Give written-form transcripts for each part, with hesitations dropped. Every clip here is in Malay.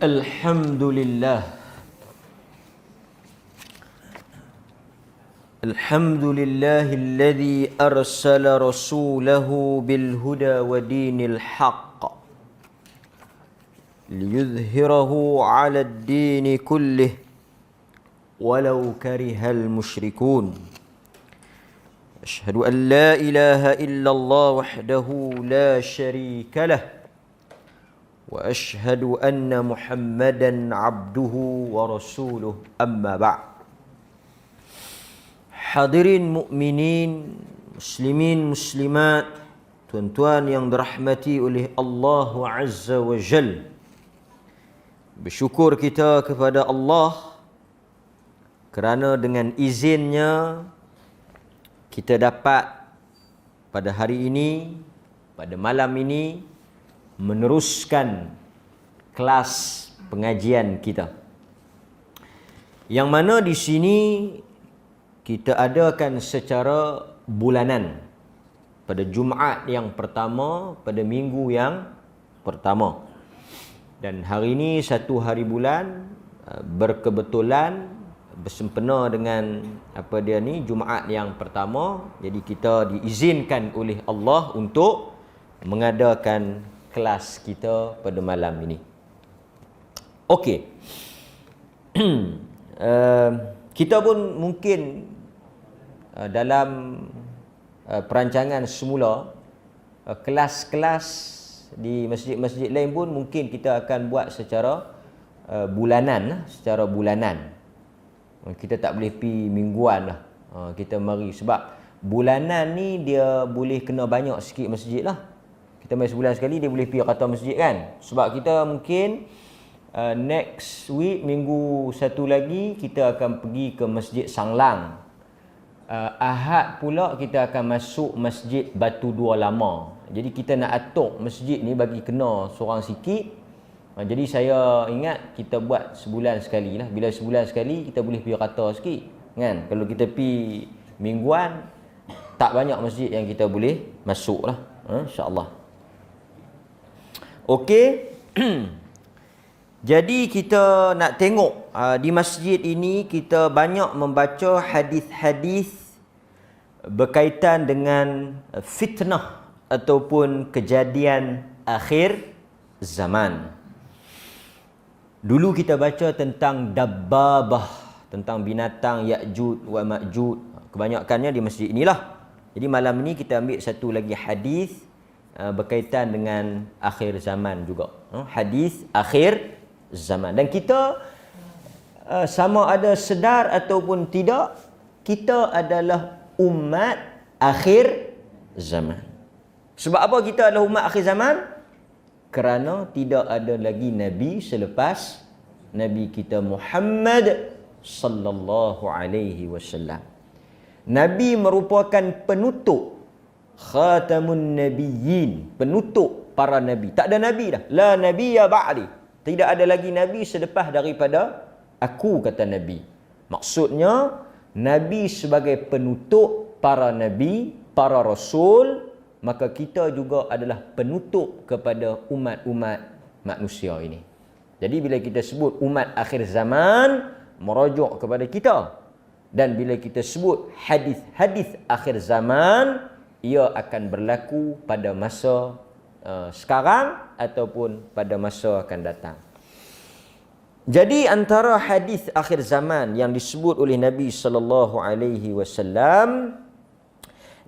الحمد لله الحمد لله الذي أرسل رسوله بالهدى ودين الحق ليظهره على الدين كله ولو كره المشركون. أشهد أن لا إله إلا الله وحده لا شريك له وأشهد أن محمدا عبده ورسوله. أما بعد. Hadirin mukminin, muslimin, muslimat, tuan-tuan yang dirahmati oleh Allah Azza wa Jal. Bersyukur kita kepada Allah kerana dengan izinnya kita dapat pada hari ini, pada malam ini, meneruskan kelas pengajian kita. Yang mana di sini kita adakan secara bulanan pada Jumaat yang pertama, pada minggu yang pertama. Dan hari ini satu hari bulan berkebetulan bersempena dengan Jumaat yang pertama. Jadi kita diizinkan oleh Allah untuk mengadakan kelas kita pada malam ini. Okey. Kita pun mungkin dalam perancangan semula kelas-kelas di masjid-masjid lain pun mungkin kita akan buat secara bulanan. Kita tak boleh pi mingguan lah. Kita mari sebab bulanan ni dia boleh kena banyak sikit masjid lah. Kita main sebulan sekali dia boleh pi rata masjid kan. Sebab kita mungkin next week, minggu satu lagi kita akan pergi ke Masjid Sanglang. Ahad pula kita akan masuk Masjid Batu Dua Lama. Jadi kita nak atuk masjid ni bagi kena seorang sikit. Jadi saya ingat kita buat sebulan sekali lah. Bila sebulan sekali kita boleh pergi rata sikit kan. Kalau kita pergi mingguan tak banyak masjid yang kita boleh masuk lah, insya-Allah. Okey. Jadi kita nak tengok di masjid ini kita banyak membaca hadis-hadis berkaitan dengan fitnah ataupun kejadian akhir zaman. Dulu kita baca tentang dabbabah, tentang binatang Ya'jud wa Ma'jud. Kebanyakannya di masjid inilah. Jadi malam ini kita ambil satu lagi hadis berkaitan dengan akhir zaman juga. Hadis akhir zaman. Dan kita sama ada sedar ataupun tidak, kita adalah umat akhir zaman. Sebab apa kita adalah umat akhir zaman? Kerana tidak ada lagi nabi selepas nabi kita Muhammad sallallahu alaihi wasallam. Nabi merupakan penutup, khatamun nabiyyin, penutup para nabi. Tak ada nabi dah. La nabiyya ba'di. Tidak ada lagi nabi selepas daripada aku, kata Nabi. Maksudnya, Nabi sebagai penutup para nabi, para rasul, maka kita juga adalah penutup kepada umat-umat manusia ini. Jadi bila kita sebut umat akhir zaman, merujuk kepada kita. Dan bila kita sebut hadis-hadis akhir zaman, ia akan berlaku pada masa sekarang ataupun pada masa akan datang. Jadi antara hadis akhir zaman yang disebut oleh Nabi sallallahu alaihi wasallam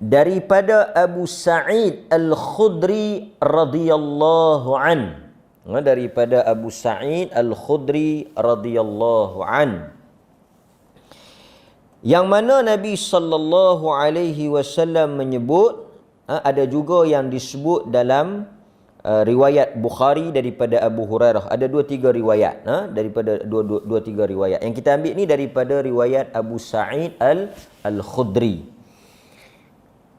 daripada Abu Sa'id Al-Khudri radhiyallahu an. Daripada Abu Sa'id Al-Khudri radhiyallahu an. Yang mana Nabi sallallahu alaihi wasallam menyebut, ada juga yang disebut dalam riwayat Bukhari daripada Abu Hurairah. Ada 2-3 riwayat, daripada 2-3 riwayat. Yang kita ambil ni daripada riwayat Abu Sa'id Al-Khudri.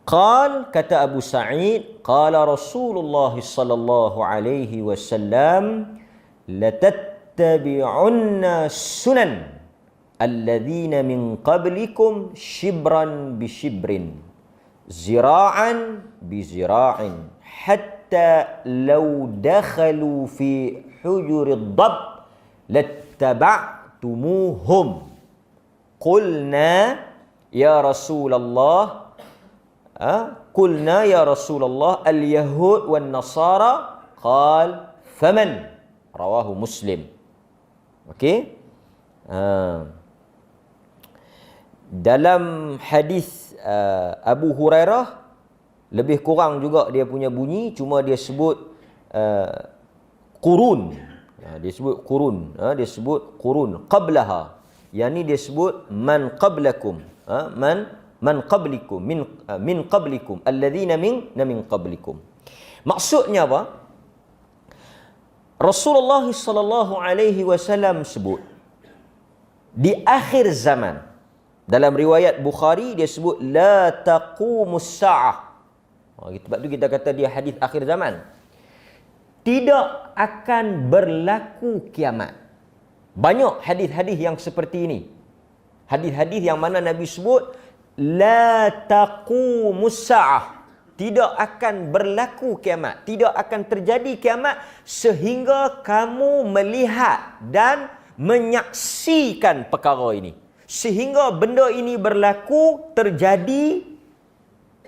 Kata Abu Sa'id, qala Rasulullah sallallahu alaihi wasallam, latattabi'unna sunan alladhina min qablikum shibran bi shibrin, zira'an bi zira'in, hatta law dakhalu fi hujuri dhab lattaba'tumuhum. Qulna ya Rasulullah, qulna ya Rasulullah al-yahud wan nasara, qal faman, rawahu Muslim. Okey. Dalam hadis Abu Hurairah lebih kurang juga dia punya bunyi, cuma dia sebut qurun. Dia sebut qurun, dia sebut qurun qablaha. Yang ni dia sebut man qablakum, man qablikum, min qablikum, alladhina min qablikum. Maksudnya apa? Rasulullah sallallahu alaihi wasallam sebut di akhir zaman. Dalam riwayat Bukhari dia sebut la taqumus sa'ah. Sebab tu kita kata dia hadis akhir zaman. Tidak akan berlaku kiamat. Banyak hadis-hadis yang seperti ini. Hadis-hadis yang mana Nabi sebut la taqumus sa'ah. Tidak akan berlaku kiamat. Tidak akan terjadi kiamat sehingga kamu melihat dan menyaksikan perkara ini. Sehingga benda ini berlaku, terjadi,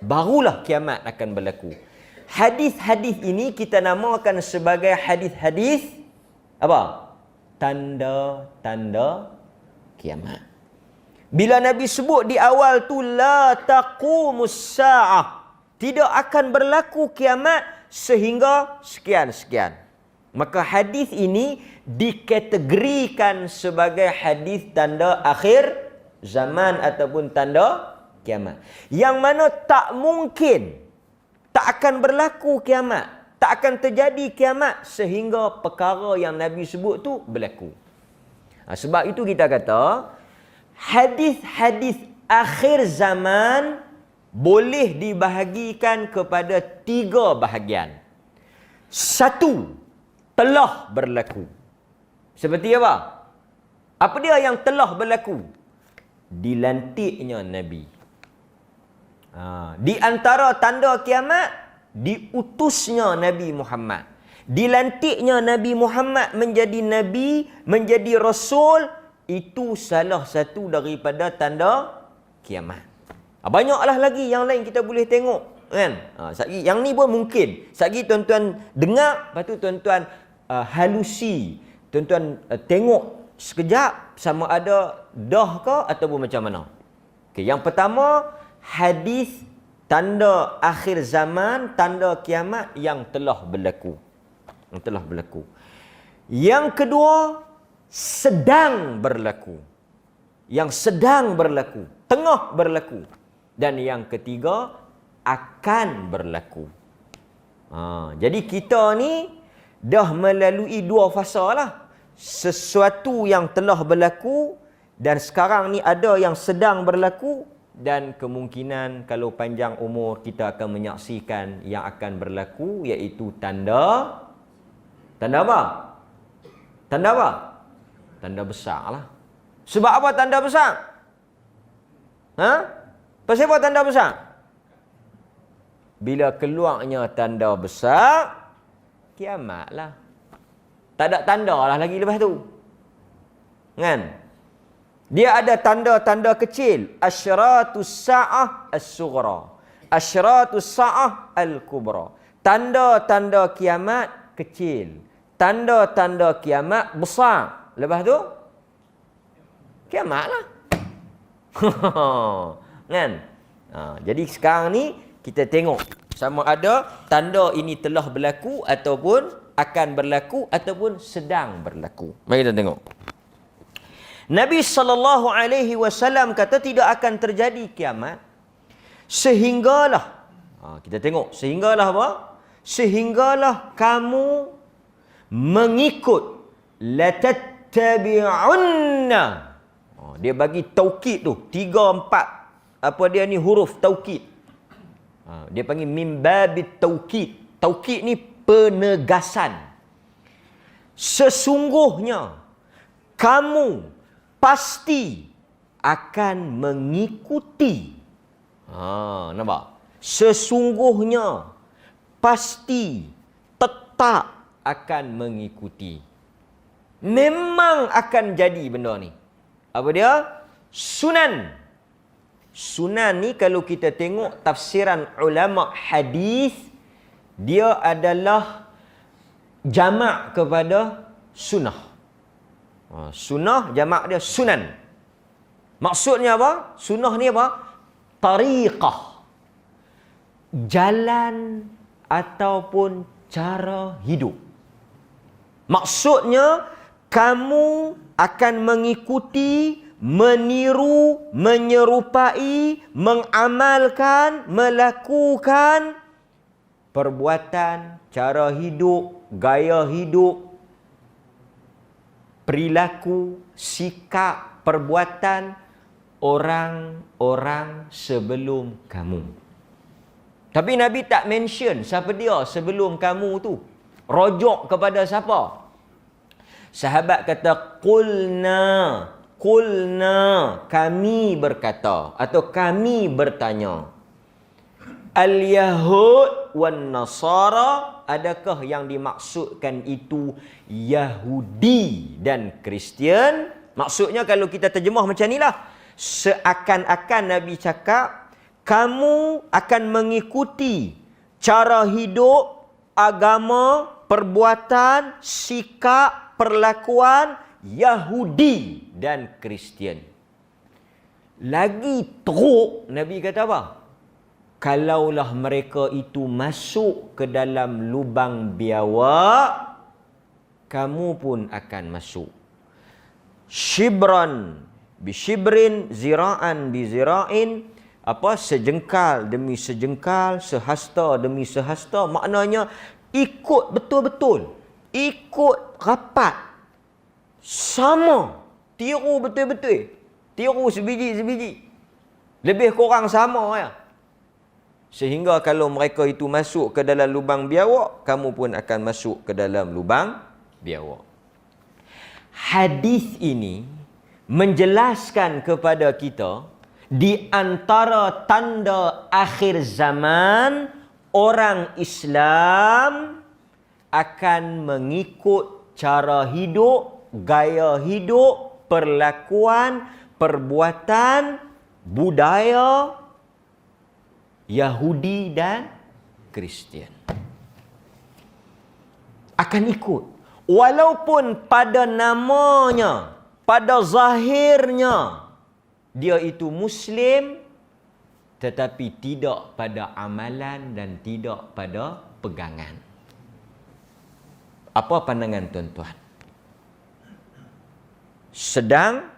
barulah kiamat akan berlaku. Hadis-hadis ini kita namakan sebagai hadis-hadis apa? Tanda-tanda kiamat. Bila Nabi sebut di awal tu la taqumus sa'ah, tidak akan berlaku kiamat sehingga sekian-sekian. Maka hadis ini dikategorikan sebagai hadis tanda akhir zaman ataupun tanda kiamat. Yang mana tak mungkin, tak akan berlaku kiamat, tak akan terjadi kiamat sehingga perkara yang Nabi sebut tu berlaku. Sebab itu kita kata hadis-hadis akhir zaman boleh dibahagikan kepada 3 bahagian. 1, telah berlaku. Seperti apa? Apa dia yang telah berlaku? Dilantiknya Nabi. Di antara tanda kiamat, diutusnya Nabi Muhammad. Dilantiknya Nabi Muhammad menjadi Nabi, menjadi Rasul, itu salah satu daripada tanda kiamat. Banyaklah lagi yang lain kita boleh tengok. Kan? Yang ni pun mungkin. Satgi tuan-tuan dengar, lepas tu tuan-tuan halusi. Tuan-tuan tengok sekejap sama ada dah ke ataupun macam mana. Okay, yang pertama, hadis tanda akhir zaman, tanda kiamat yang telah berlaku. Yang telah berlaku. Yang kedua, sedang berlaku. Yang sedang berlaku, tengah berlaku. Dan yang ketiga, akan berlaku. Jadi kita ni dah melalui 2 fasa lah. Sesuatu yang telah berlaku dan sekarang ni ada yang sedang berlaku, dan kemungkinan kalau panjang umur kita akan menyaksikan yang akan berlaku, iaitu tanda apa? Tanda apa? Tanda besar lah. Sebab apa tanda besar? Pasal apa tanda besar? Bila keluarnya tanda besar, kiamat lah. Tak ada tanda lah lagi lepas tu. Kan? Dia ada tanda-tanda kecil. Asyratus sa'ah as-sughra. Asyratus sa'ah al-kubra. Tanda-tanda kiamat kecil. Tanda-tanda kiamat besar. Lepas tu, kiamat lah. Kan? Jadi sekarang ni, kita tengok sama ada tanda ini telah berlaku ataupun akan berlaku ataupun sedang berlaku. Mari kita tengok. Nabi SAW kata tidak akan terjadi kiamat sehinggalah, kita tengok, sehinggalah apa? Sehinggalah kamu mengikut, latattabi'unna. Dia bagi taukid tu 3-4 apa dia ni huruf taukid. Dia panggil min babit taukid. Taukid ni penegasan. Sesungguhnya kamu pasti akan mengikuti. Nampak? Sesungguhnya pasti tetap akan mengikuti. Memang akan jadi benda ni. Apa dia? Sunan. Sunan ni kalau kita tengok tafsiran ulama hadis, dia adalah jamak kepada sunnah. Sunnah jamak dia sunan. Maksudnya apa? Sunnah ni apa? Tariqah. Jalan ataupun cara hidup. Maksudnya kamu akan mengikuti, meniru, menyerupai, mengamalkan, melakukan perbuatan, cara hidup, gaya hidup, perilaku, sikap, perbuatan orang-orang sebelum kamu. Tapi Nabi tak mention siapa dia sebelum kamu tu. Rojok kepada siapa? Sahabat kata, Qulna, kami berkata atau kami bertanya. Al-Yahud wan Nasara, adakah yang dimaksudkan itu Yahudi dan Kristian? Maksudnya kalau kita terjemah macam inilah, seakan-akan Nabi cakap, kamu akan mengikuti cara hidup, agama, perbuatan, sikap, perlakuan Yahudi dan Kristian. Lagi teruk, Nabi kata apa? Kalaulah mereka itu masuk ke dalam lubang biawak, kamu pun akan masuk. Shibran bi shibrin, zira'an bi zira'in, sejengkal demi sejengkal, sehasta demi sehasta. Maknanya ikut betul-betul, ikut rapat, sama, tiru betul-betul, tiru sebiji-sebiji, lebih kurang sama ya. Sehingga kalau mereka itu masuk ke dalam lubang biawak, kamu pun akan masuk ke dalam lubang biawak. Hadis ini menjelaskan kepada kita, di antara tanda akhir zaman, orang Islam akan mengikut cara hidup, gaya hidup, perlakuan, perbuatan, budaya Yahudi dan Kristian. Akan ikut. Walaupun pada namanya, pada zahirnya, dia itu Muslim, tetapi tidak pada amalan dan tidak pada pegangan. Apa pandangan tuan-tuan? Sedang,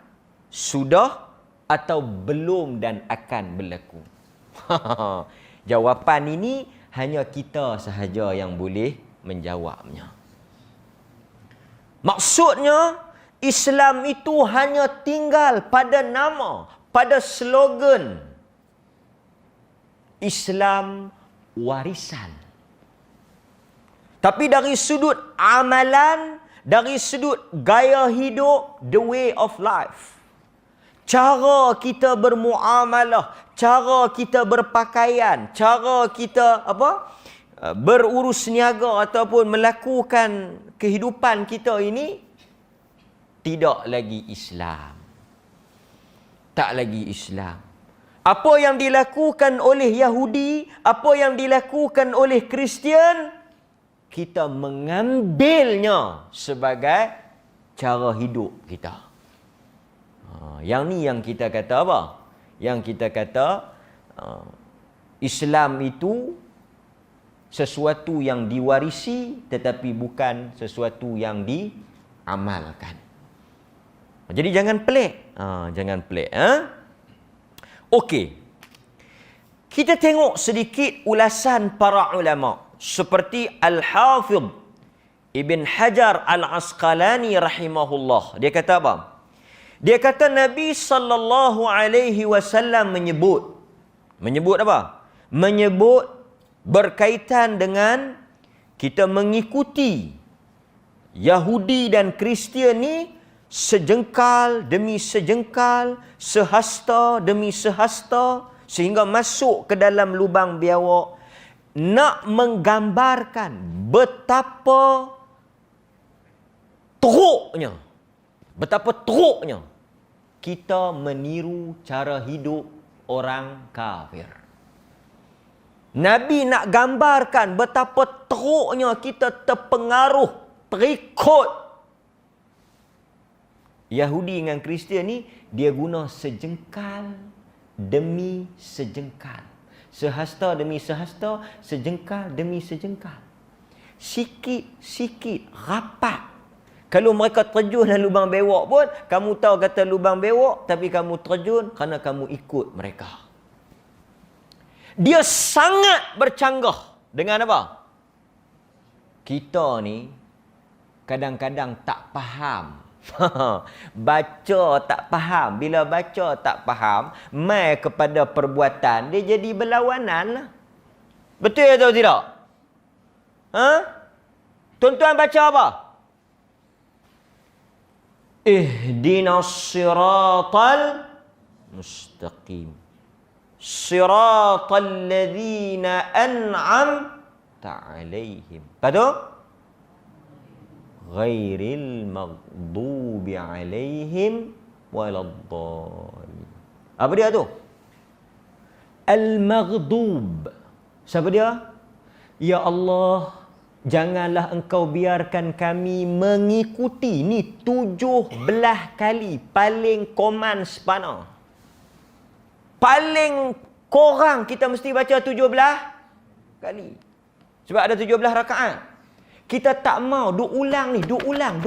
sudah, atau belum dan akan berlaku? Jawapan ini hanya kita sahaja yang boleh menjawabnya. Maksudnya, Islam itu hanya tinggal pada nama, pada slogan. Islam warisan. Tapi dari sudut amalan, dari sudut gaya hidup, the way of life, cara kita bermuamalah, cara kita berpakaian, cara kita berurus niaga ataupun melakukan kehidupan kita ini tidak lagi Islam. Tak lagi Islam. Apa yang dilakukan oleh Yahudi, apa yang dilakukan oleh Kristian, kita mengambilnya sebagai cara hidup kita. Yang ni yang kita kata apa? Yang kita kata Islam itu sesuatu yang diwarisi tetapi bukan sesuatu yang diamalkan. Jadi jangan pelik. Jangan pelik. Okey. Kita tengok sedikit ulasan para ulama. Seperti Al-Hafidh Ibn Hajar Al-Asqalani rahimahullah. Dia kata apa? Dia kata Nabi SAW menyebut. Menyebut apa? Menyebut berkaitan dengan kita mengikuti Yahudi dan Kristian ni sejengkal demi sejengkal, sehasta demi sehasta, sehingga masuk ke dalam lubang biawak, nak menggambarkan betapa teruknya, betapa teruknya kita meniru cara hidup orang kafir. Nabi nak gambarkan betapa teruknya kita terpengaruh, terikut Yahudi dengan Kristian ni. Dia guna sejengkal demi sejengkal, sehasta demi sehasta, sejengkal demi sejengkal, sikit-sikit rapat. Kalau mereka terjun dalam lubang bewok pun, kamu tahu kata lubang bewok, tapi kamu terjun kerana kamu ikut mereka. Dia sangat bercanggah dengan apa? Kita ni kadang-kadang tak faham. Baca tak faham. Bila baca tak faham, mai kepada perbuatan, dia jadi berlawanan lah. Betul atau tidak? Tuan-tuan baca apa? Ihdinas siratal mustaqim, siratal ladzina an'amta alaihim. Betul? Ghairil maghdubi alaihim waladdallin. Apa dia tu? Al-maghdub. Siapa dia? Ya Allah, janganlah engkau biarkan kami mengikuti ni 17 kali paling koman sepana. Paling korang kita mesti baca 17 kali. Sebab ada 17 rakaat. Kita tak mau duk ulang ni, duk ulang.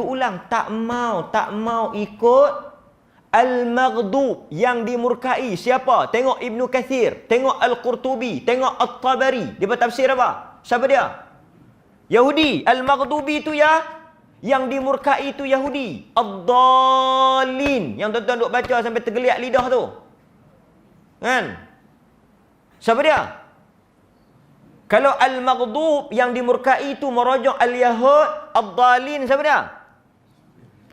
Tak mau ikut Al-Maghdub yang dimurkai. Siapa? Tengok Ibnu Kathir, tengok Al-Qurtubi, tengok At-Tabari. Dia bertafsir apa? Siapa dia? Yahudi. Al-Maghdubi itu ya, yang dimurkai itu Yahudi. Ad-Dallin, yang tuan-tuan duk baca sampai tergeliat lidah tu. Kan? Siapa dia? Kalau Al-Maghdub yang dimurkai itu merujuk Al-Yahud, Ad-Dallin siapa dia?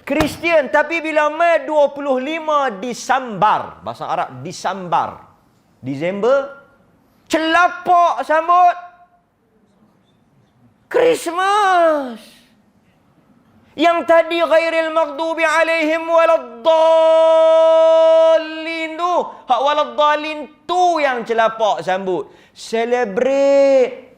Kristian. Tapi bila Mei 25 disambar, bahasa Arab disambar, Disember, celapak sambut Christmas. Yang tadi ghairil maghdubi alaihim waladdallin tu, hak waladdallin tu yang celapak sambut. Celebrate.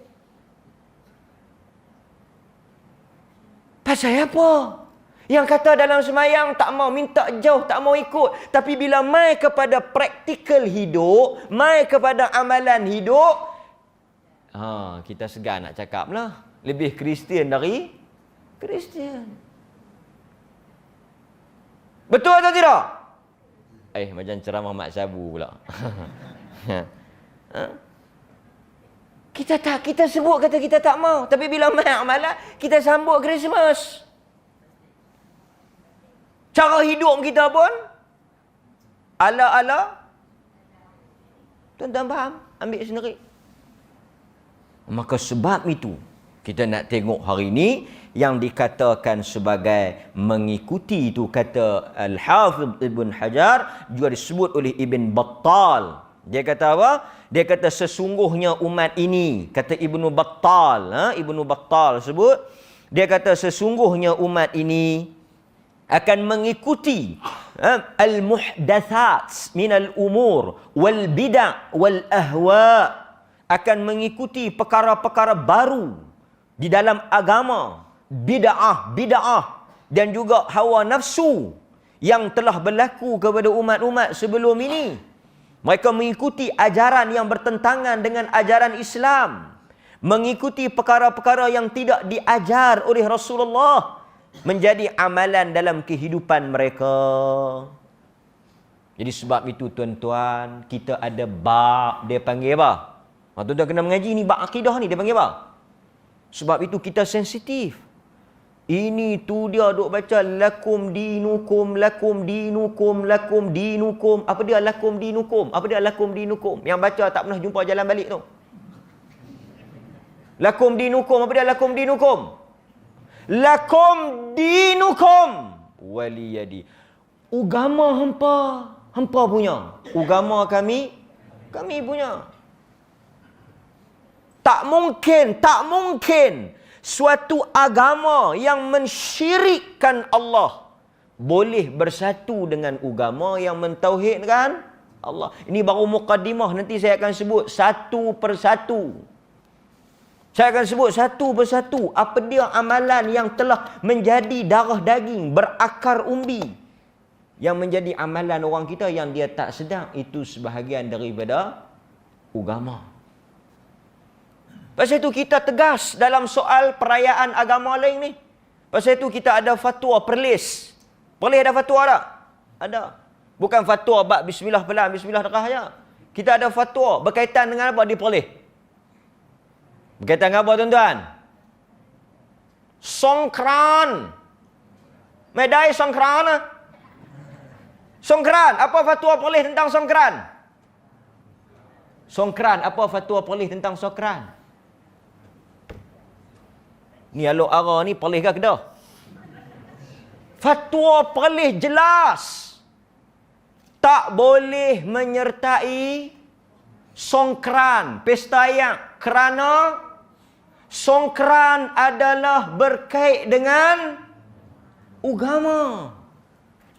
Pasal apa? Yang kata dalam semayang tak mau, minta jauh, tak mau ikut. Tapi bila mai kepada praktikal hidup, mai kepada amalan hidup, kita segan nak cakap lah. Lebih Kristian dari Kristian. Betul atau tidak? Macam ceramah Mak Sabu pula. Kita sebut kata kita tak mau. Tapi bila mai amalan, kita sambut Christmas. Cara hidup kita pun ala-ala. Tuan-tuan faham? Ambil sendiri. Maka sebab itu, kita nak tengok hari ini yang dikatakan sebagai mengikuti itu, kata Al-Hafidh Ibn Hajar, juga disebut oleh Ibn Battal. Dia kata apa? Dia kata sesungguhnya umat ini, kata Ibnu Battal, Ibnu Battal sebut, dia kata sesungguhnya umat ini akan mengikuti al-muhdatsat minal umur wal bid'ah wal ahwa, akan mengikuti perkara-perkara baru di dalam agama, bid'ah dan juga hawa nafsu yang telah berlaku kepada umat-umat sebelum ini. Mereka mengikuti ajaran yang bertentangan dengan ajaran Islam, mengikuti perkara-perkara yang tidak diajar oleh Rasulullah menjadi amalan dalam kehidupan mereka. Jadi sebab itu tuan-tuan, kita ada bab, dia panggil apa? Tuan-tuan kena mengaji ni bab akidah ni, dia panggil apa? Sebab itu kita sensitif. Ini tu dia duk baca lakum dinukum. Apa dia lakum dinukum? Apa dia lakum dinukum? Yang baca tak pernah jumpa jalan balik tu. Lakum dinukum, apa dia lakum dinukum? Lakum dinukum waliyadi. Agama hampa punya. Agama kami punya. Tak mungkin suatu agama yang mensyirikkan Allah boleh bersatu dengan agama yang mentauhidkan Allah. Ini baru muqaddimah. Nanti saya akan sebut satu persatu. Saya akan sebut satu persatu apa dia amalan yang telah menjadi darah daging, berakar umbi. Yang menjadi amalan orang kita yang dia tak sedar, itu sebahagian daripada agama. Pasal itu kita tegas dalam soal perayaan agama lain ni. Pasal itu kita ada fatwa perlis. Boleh ada fatwa tak? Ada. Bukan fatwa bab bismillah pelan, bismillah dekah saja. Kita ada fatwa berkaitan dengan apa diperlih. Berkaitan dengan apa tuan-tuan? Songkran. Medai songkran. Songkran. Apa fatwa perlih tentang songkran? Songkran. Apa fatwa perlih tentang songkran? Ni alok ara ni perlih ke kedah? Fatwa perlih jelas. Tak boleh menyertai songkran, pesta ayak, kerana songkran adalah berkait dengan agama.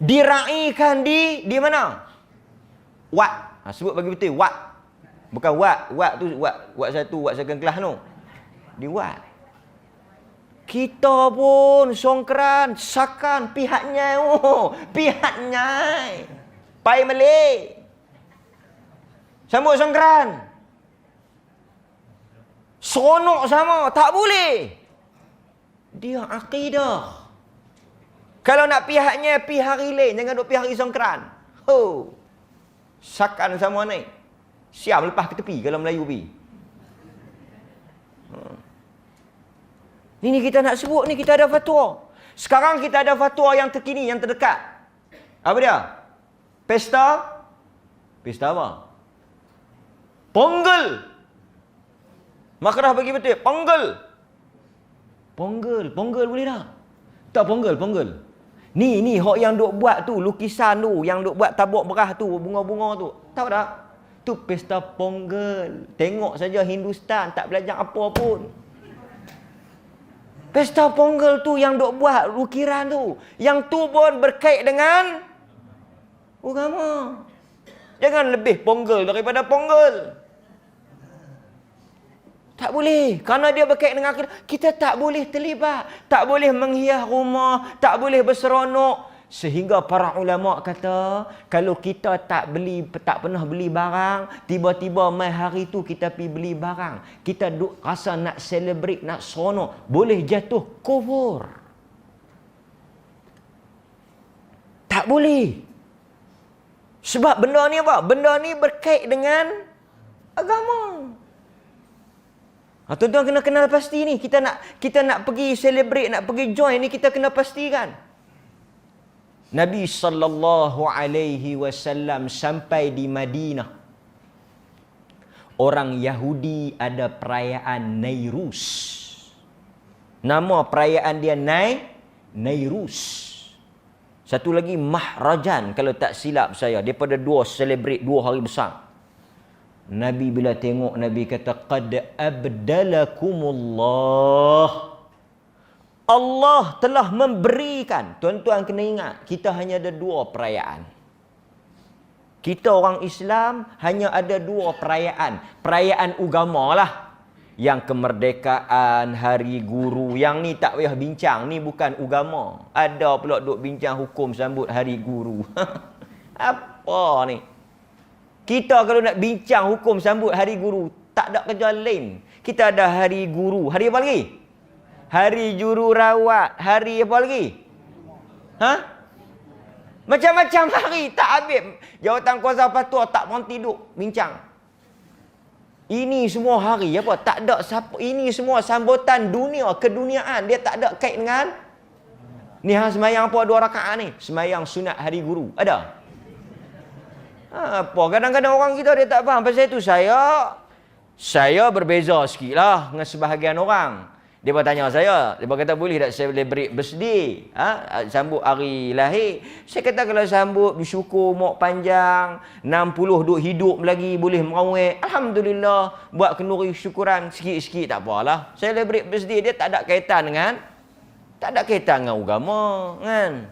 Diraikan di mana? Wat. Sebut bagi betul, wat. Bukan wat. Wat tu wat satu, wat second kelas tu. Di wat. Kita pun songkran, sakan pihaknya. Pihaknya. Pai Malay. Sambut songkran. Seronok sama. Tak boleh. Dia akidah. Kalau nak pihaknya, pi hari lain. Jangan duk pi hari songkran. Sakan sama naik. Siap lepas ke tepi kalau Melayu pi. Ini kita nak sebut ni, kita ada fatwa. Sekarang kita ada fatwa yang terkini, yang terdekat. Apa dia? Pesta? Pesta apa? Ponggel. Makrah bagi betul. Ponggel. Ponggel. Ponggel boleh tak? Tak ponggel. Ni hok yang duk buat tu, lukisan tu, yang duk buat tabuk berah tu, bunga-bunga tu. Tahu tak? Tu pesta ponggel. Tengok saja Hindustan, tak belajar apa pun. Pesta ponggel tu yang duk buat ukiran tu. Yang tu pun berkait dengan agama. Jangan lebih ponggel daripada ponggel. Tak boleh. Kerana dia berkait dengan akidah. Kita tak boleh terlibat. Tak boleh menghias rumah. Tak boleh berseronok. Sehingga para ulama kata, kalau kita tak pernah beli barang, tiba-tiba mai hari tu kita pergi beli barang, kita duk rasa nak celebrate, nak seronok, boleh jatuh kufur. Tak boleh. Sebab benda ni apa? Benda ni berkait dengan agama. Tuan-tuan kena kenal pasti ni. Kita nak pergi celebrate, nak pergi join ni, kita kena pastikan. Nabi SAW sampai di Madinah. Orang Yahudi ada perayaan Nairus. Nama perayaan dia Nairus. Satu lagi Mahrajan kalau tak silap saya. Daripada dua celebrate dua hari besar. Nabi bila tengok, Nabi kata, qad abdalakumullah. Allah telah memberikan. Tuan-tuan kena ingat, kita hanya ada dua perayaan. Kita orang Islam hanya ada dua perayaan. Perayaan agama lah. Yang kemerdekaan, hari guru. Yang ni tak payah bincang. Ni bukan agama. Ada pula duk bincang hukum sambut hari guru. Apa ni? Kita kalau nak bincang hukum sambut hari guru, tak ada kerja lain. Kita ada hari guru. Hari apa lagi? Hari jururawat. Hari apa lagi? Macam-macam hari. Tak habis. Jawatan kuasa fatwa tak berhenti duk bincang. Ini semua hari apa? Tak ada siapa. Ini semua sambutan dunia, keduniaan. Dia tak ada kait dengan ni semayang apa 2 rakaat ni? Semayang sunat hari guru. Ada? Apa? Kadang-kadang orang kita dia tak faham. Pasal itu saya berbeza sikit lah dengan sebahagian orang. Dia bertanya saya, dia kata boleh tak celebrate birthday? Sambut hari lahir. Saya kata kalau sambut bersyukur umur panjang, 60 duk hidup lagi, boleh merawat. Alhamdulillah, buat kenduri syukuran sikit-sikit tak apalah. Celebrate birthday dia tak ada kaitan dengan agama, kan?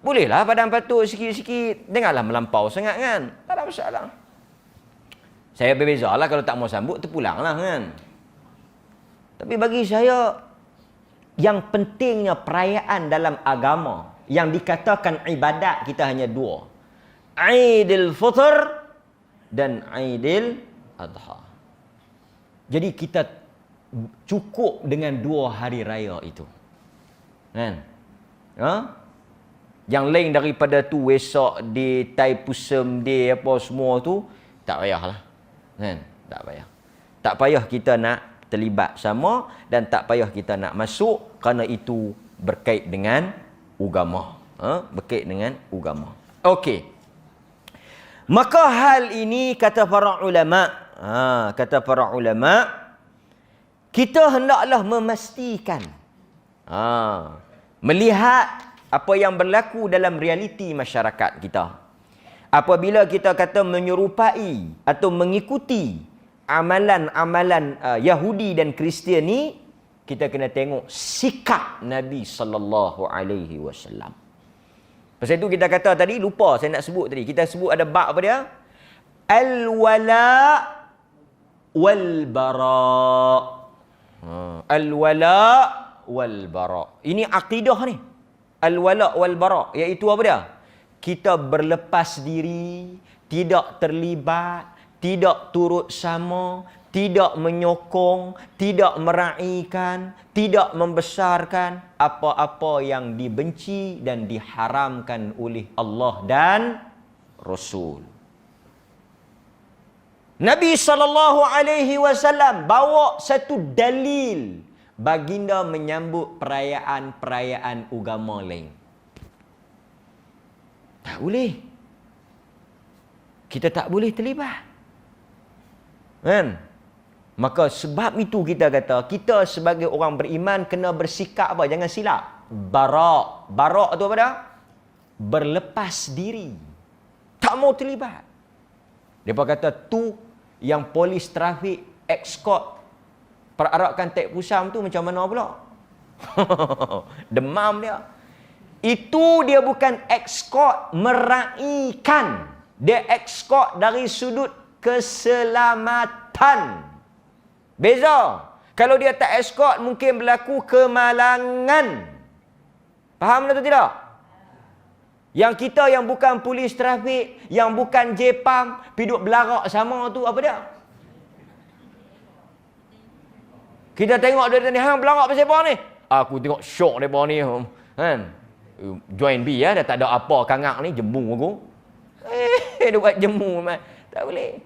Bolehlah padang patut sikit-sikit, janganlah melampau sangat, kan? Tak ada masalah. Saya berbezalah kalau tak mau sambut terpulanglah, kan? Tapi bagi saya, yang pentingnya perayaan dalam agama, yang dikatakan ibadat kita hanya dua. Aidil Fitr dan Aidil Adha. Jadi kita cukup dengan 2 hari raya itu. Kan? Yang lain daripada tu, Wesak Day, Taipusam Day, apa semua tu, tak payahlah. Kan? Tak payah. Tak payah kita nak terlibat sama dan tak payah kita nak masuk kerana itu berkait dengan agama. Berkait dengan agama. Okey. Maka hal ini kata para ulama, kita hendaklah memastikan, melihat apa yang berlaku dalam realiti masyarakat kita. Apabila kita kata menyerupai atau mengikuti amalan-amalan Yahudi dan Kristian ni, kita kena tengok sikap Nabi sallallahu alaihi wasallam. Pasal itu kita kata tadi, lupa saya nak sebut tadi. Kita sebut ada bab apa dia? Al-wala wal-bara. Al-wala wal-bara. Ini akidah ni. Al-wala wal-bara, iaitu apa dia? Kita berlepas diri, tidak terlibat, tidak turut sama, tidak menyokong, tidak meraihkan, tidak membesarkan apa-apa yang dibenci dan diharamkan oleh Allah dan Rasul. Nabi SAW bawa satu dalil baginda menyambut perayaan-perayaan agama lain. Tak boleh. Kita tak boleh terlibat. Kan? Maka sebab itu kita kata, kita sebagai orang beriman kena bersikap apa? Jangan silap. Barak. Barak tu apa dah? Berlepas diri. Tak mau terlibat. Mereka kata tu yang polis trafik escort perarakan tek pusam tu macam mana pula? Demam dia. Itu dia bukan escort meraihkan. Dia escort dari sudut keselamatan. Beza. Kalau dia tak escort, mungkin berlaku kemalangan. Faham atau tidak? Yang kita yang bukan polis trafik, yang bukan Jepam, piduk belarak sama tu, apa dia? Kita tengok dia ni, hang belarak pasal apa ni? Aku tengok syok mereka ni. Kan? Join B ya, dah tak ada apa kangak ni, jemu aku. Dia buat jemu. Tak boleh.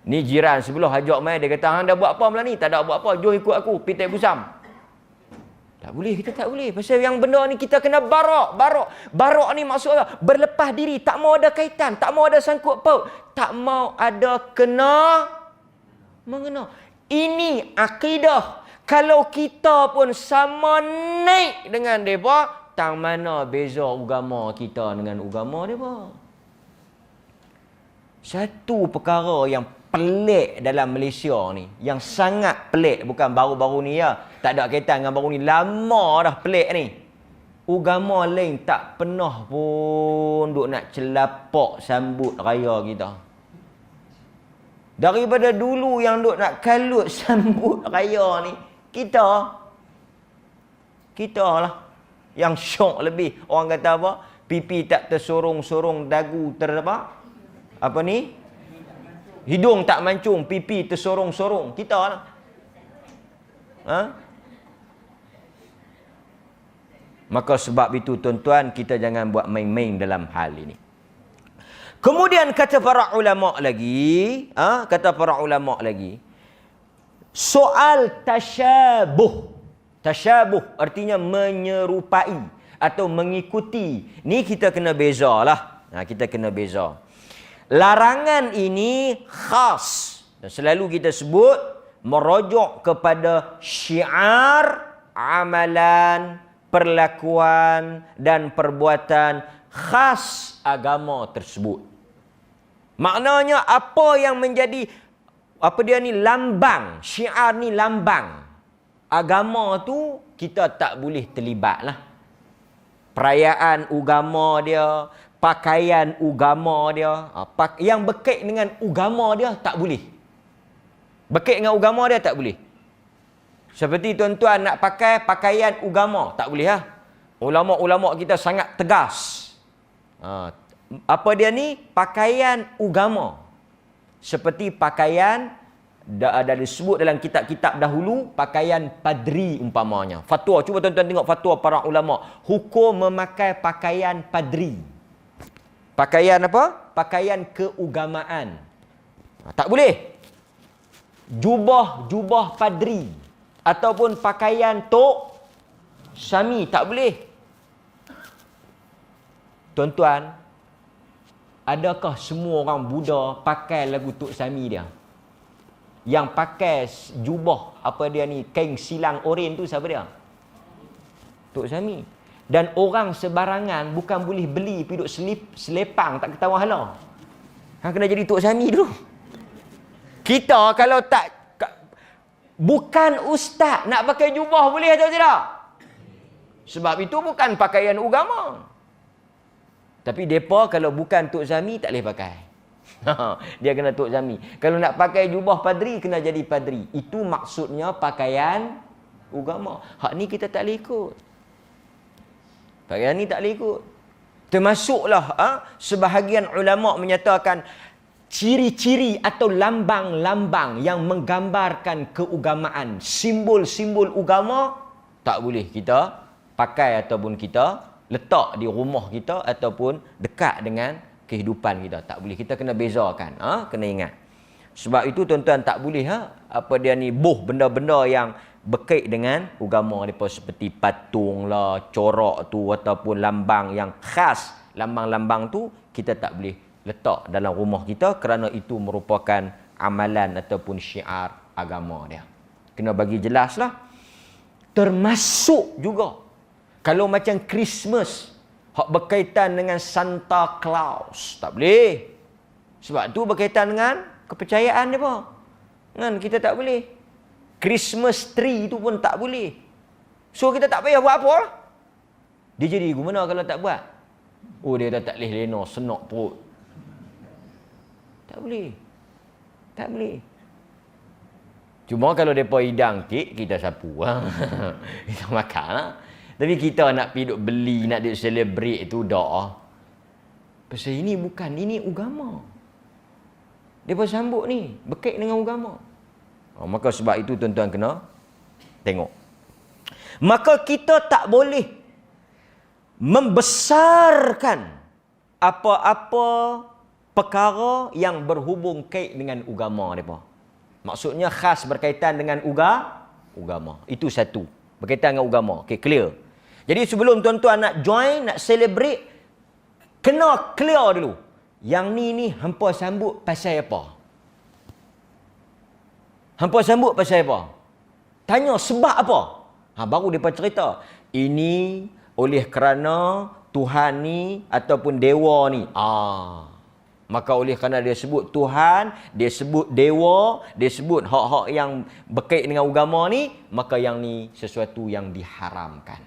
Ni jiran sebelah ajak mai, dia kata, hang dah buat apa malam ni? Tak ada buat apa, jom ikut aku, pergi tek pusam. Tak boleh, kita tak boleh. Pasal yang benda ni kita kena barak. Barak ni maksudnya berlepas diri, tak mau ada kaitan, tak mau ada sangkut paut, tak mau ada kena mengena. Ini akidah. Kalau kita pun sama naik dengan mereka, tang mana beza agama kita dengan agama mereka? Satu perkara yang pelik dalam Malaysia ni, yang sangat pelik, bukan baru-baru ni ya, tak ada kaitan dengan baru ni, lama dah pelik ni. Agama lain tak pernah pun duk nak celapak sambut raya kita. Daripada dulu yang duk nak kalut sambut raya ni, kita lah yang syok lebih. Orang kata apa? Pipi tak tersorong-sorong, dagu apa ni? Hidung tak mancung, pipi tersorong-sorong. Kita lah. Maka sebab itu tuan-tuan, kita jangan buat main-main dalam hal ini. Kemudian kata para ulama lagi, soal tasyabuh. Tasyabuh artinya menyerupai atau mengikuti. Ni kita kena bezalah. Kita kena beza. Larangan ini khas. Dan selalu kita sebut merujuk kepada syiar, amalan, perlakuan dan perbuatan khas agama tersebut. Maknanya apa yang menjadi lambang, syiar ni lambang agama tu, kita tak boleh terlibat lah. Perayaan agama dia, pakaian agama dia, yang berkait dengan agama dia tak boleh. Berkait dengan agama dia tak boleh. Seperti tuan-tuan nak pakai pakaian agama, tak boleh lah. Ulama-ulama kita sangat tegas. Apa dia ni? Pakaian agama. Seperti pakaian, dah disebut dalam kitab-kitab dahulu, pakaian padri umpamanya. Fatwa, cuba tuan-tuan tengok fatwa para ulama. Hukum memakai pakaian padri. Pakaian apa? Pakaian keagamaan. Tak boleh. Jubah padri. Ataupun pakaian tok syami, tak boleh. Tuan-tuan, adakah semua orang Buddha pakai lagu tok syami dia? Yang pakai jubah, apa dia ni, kain silang oren tu siapa dia? Tok syami. Dan orang sebarangan bukan boleh beli pergi duk selepang tak ketahuan hala. Hang kena jadi tok syami dulu. Kita kalau tak, bukan ustaz nak pakai jubah boleh atau tidak? Sebab itu bukan pakaian agama. Tapi depa kalau bukan tok zami tak boleh pakai. Dia kena tok zami. Kalau nak pakai jubah padri kena jadi padri. Itu maksudnya pakaian agama. Hak ni kita tak boleh ikut. Pakaian ni tak boleh ikut. Termasuklah sebahagian ulama menyatakan ciri-ciri atau lambang-lambang yang menggambarkan keagamaan, simbol-simbol agama, tak boleh kita pakai ataupun kita letak di rumah kita ataupun dekat dengan kehidupan kita. Tak boleh. Kita kena bezakan. Kena ingat. Sebab itu tuan-tuan tak boleh apa dia ni, benda-benda yang berkait dengan agama mereka, seperti patung lah, corak tu ataupun lambang yang khas. Lambang-lambang tu kita tak boleh letak dalam rumah kita kerana itu merupakan amalan ataupun syiar agama dia. Kena bagi jelaslah. Termasuk juga kalau macam Christmas, hak berkaitan dengan Santa Claus, tak boleh. Sebab tu berkaitan dengan kepercayaan dia apa? Kan kita tak boleh. Christmas tree tu pun tak boleh. So kita tak payah buat apa lah. Dia jadi gimana kalau tak buat? Oh, dia dah tak boleh lena, senok perut. Tak boleh. Tak boleh. Cuma kalau mereka hidang kek, kita sapu. Kita makan lah. Tapi kita nak pergi duk beli, nak duk celebrate tu dah. Pasal ini bukan, ini agama. Mereka sambut ni, berkait dengan agama. Maka sebab itu tuan-tuan kena tengok. Maka kita tak boleh membesarkan apa-apa perkara yang berhubung kait dengan agama mereka. Maksudnya khas berkaitan dengan agama. Itu satu. Berkaitan dengan agama. Okay, clear. Jadi sebelum tuan-tuan nak join, nak celebrate, kena clear dulu. Yang ni hampa sambut pasal apa? Hampa sambut pasal apa? Tanya sebab apa? Baru mereka cerita. Ini oleh kerana Tuhan ni ataupun dewa ni. Maka oleh kerana dia sebut Tuhan, dia sebut dewa, dia sebut hak-hak yang berkait dengan agama ni, maka yang ni sesuatu yang diharamkan.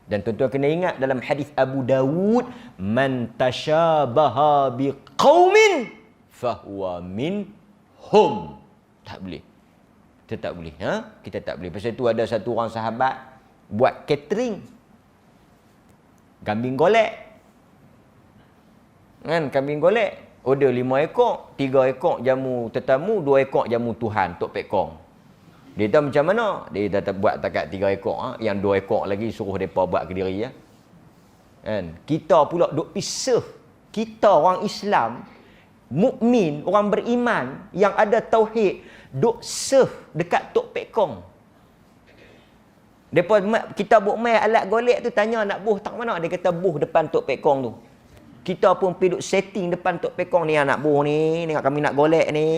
Dan tuan-tuan kena ingat dalam hadis Abu Dawud, man tashabaha biqaumin fahuwa minhum. Tak boleh. Kita tak boleh. Kita tak boleh. Pasal tu ada satu orang sahabat buat catering. Kambing golek. Kan, kambing golek. Order 5 ekor, 3 ekor jamu tetamu, 2 ekor jamu Tuhan, Tok Pek Kong. Dia tahu macam mana? Dia dah buat takat 3 ekor, yang 2 ekor lagi suruh mereka buat ke diri. Kan? Kita pula duk pisah. Kita orang Islam, mukmin, orang beriman yang ada tauhid, duk serve dekat Tok Pek Kong. Depa kita buat mai alat golek tu, tanya nak buh tak mana, dia kata buh depan Tok Pek Kong tu. Kita pun pergi duk setting depan Tok Pek Kong ni, nak buh ni, tengok kami nak golek ni.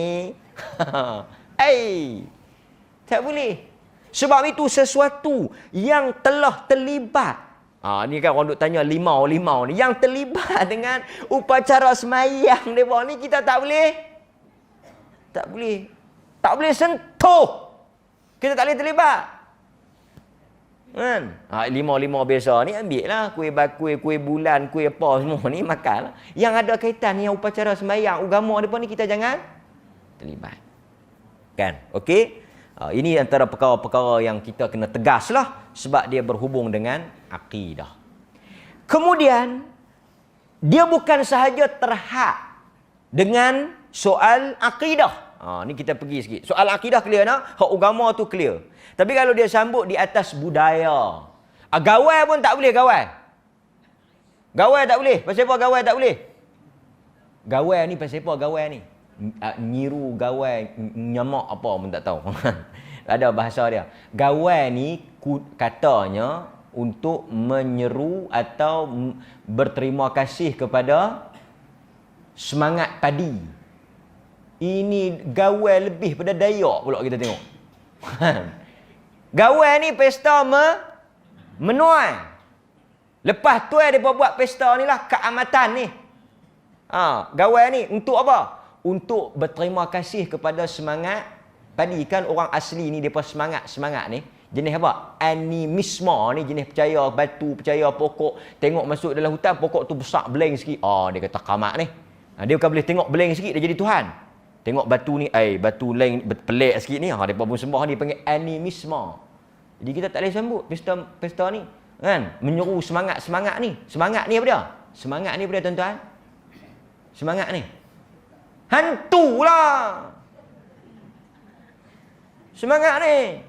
Tak boleh. Sebab itu sesuatu yang telah terlibat. Ni kan orang duk tanya limau ni. Yang terlibat dengan upacara semayang mereka ni kita tak boleh. Tak boleh. Tak boleh sentuh. Kita tak boleh terlibat. Kan? Limau biasa ni ambil lah. Kuih bakui, kuih bulan, kuih apa semua ni makan lah. Yang ada kaitan yang upacara semayang, agama mereka ni kita jangan terlibat. Kan? Okey? Ini antara perkara-perkara yang kita kena tegas lah. Sebab dia berhubung dengan akidah. Kemudian, dia bukan sahaja terhad dengan soal akidah. Ni kita pergi sikit. Soal akidah clear nak? Hak agama tu clear. Tapi kalau dia sambut di atas budaya. Gawai pun tak boleh gawai. Gawai tak boleh. Pasal apa gawai tak boleh? Gawai ni pasal apa gawai ni? Nyiru gawai, nyamak apa pun tak tahu. Ada bahasa dia. Gawai ni katanya untuk menyeru atau berterima kasih kepada semangat padi. Ini gawai lebih pada Dayak pula kita tengok. Gawai ni pesta menuai. Lepas tu mereka buat pesta ni lah keamatan ni. Gawai ni untuk apa? Untuk berterima kasih kepada semangat padi. Kan orang asli ni mereka semangat ni. Jenis apa? Animisme ni jenis percaya batu, percaya pokok. Tengok masuk dalam hutan, pokok tu besar beleng sikit. Dia kata kamak ni. Dia bukan boleh tengok beleng sikit dia jadi Tuhan. Tengok batu ni, batu lain pelik sikit ni. Mereka pun sembah ni panggil animisme. Jadi kita tak boleh sambut pesta ni. Kan? Menyeru semangat ni. Semangat ni apa dia? Semangat ni apa dia tuan-tuan? Semangat ni. Hantu lah. Semangat ni.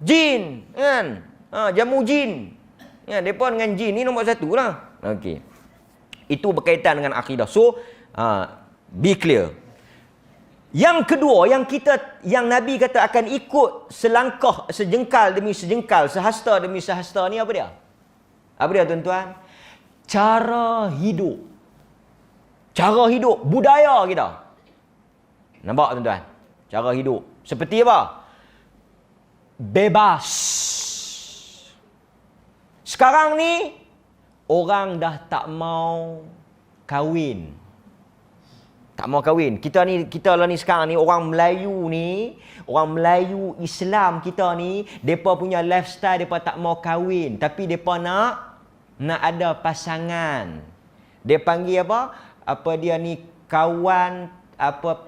Jin. Kan? Jamu jin. Mereka dengan jin ni nombor satu lah. Okey. Itu berkaitan dengan akidah. So, be clear. Yang kedua, yang Nabi kata akan ikut selangkah, sejengkal demi sejengkal, sehasta demi sehasta ni apa dia? Apa dia tuan-tuan? Cara hidup. Cara hidup, budaya kita. Nampak tuan-tuan? Cara hidup. Seperti apa? Bebas. Sekarang ni, orang dah tak mau kahwin. Tak mau kahwin. Kita lah ni sekarang ni, orang Melayu Islam kita ni, mereka punya lifestyle, mereka tak mau kahwin. Tapi mereka nak ada pasangan. Dia panggil apa? Apa dia ni kawan,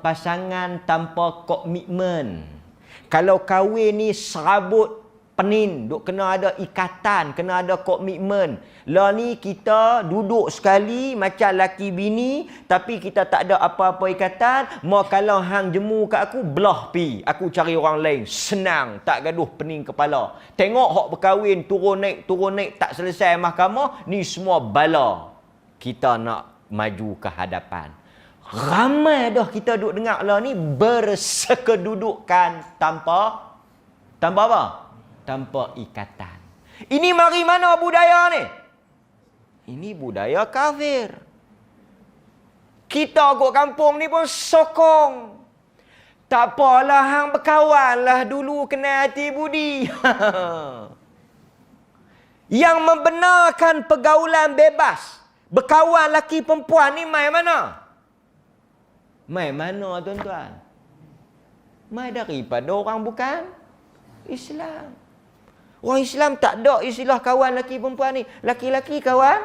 pasangan tanpa komitmen. Kalau kahwin ni serabut penin, duk kena ada ikatan, kena ada komitmen. Lah ni kita duduk sekali macam laki bini, tapi kita tak ada apa-apa ikatan. Mau kalau hang jemu kat aku, belah pi. Aku cari orang lain. Senang, tak gaduh pening kepala. Tengok hak berkahwin, turun naik, tak selesai mahkamah, ni semua bala. Kita nak maju ke hadapan. Ramai dah kita duk dengar lah ni bersekedudukan tanpa apa? Tanpa ikatan. Ini mari mana budaya ni? Ini budaya kafir. Kita kat kampung ni pun sokong. Tak apalah hang berkawan lah dulu kena hati budi. Yang membenarkan pergaulan bebas, berkawan laki perempuan ni mai mana? Mai mana tuan-tuan? Mai daripada orang bukan Islam. Orang Islam tak ada istilah kawan laki perempuan ni. Laki-laki kawan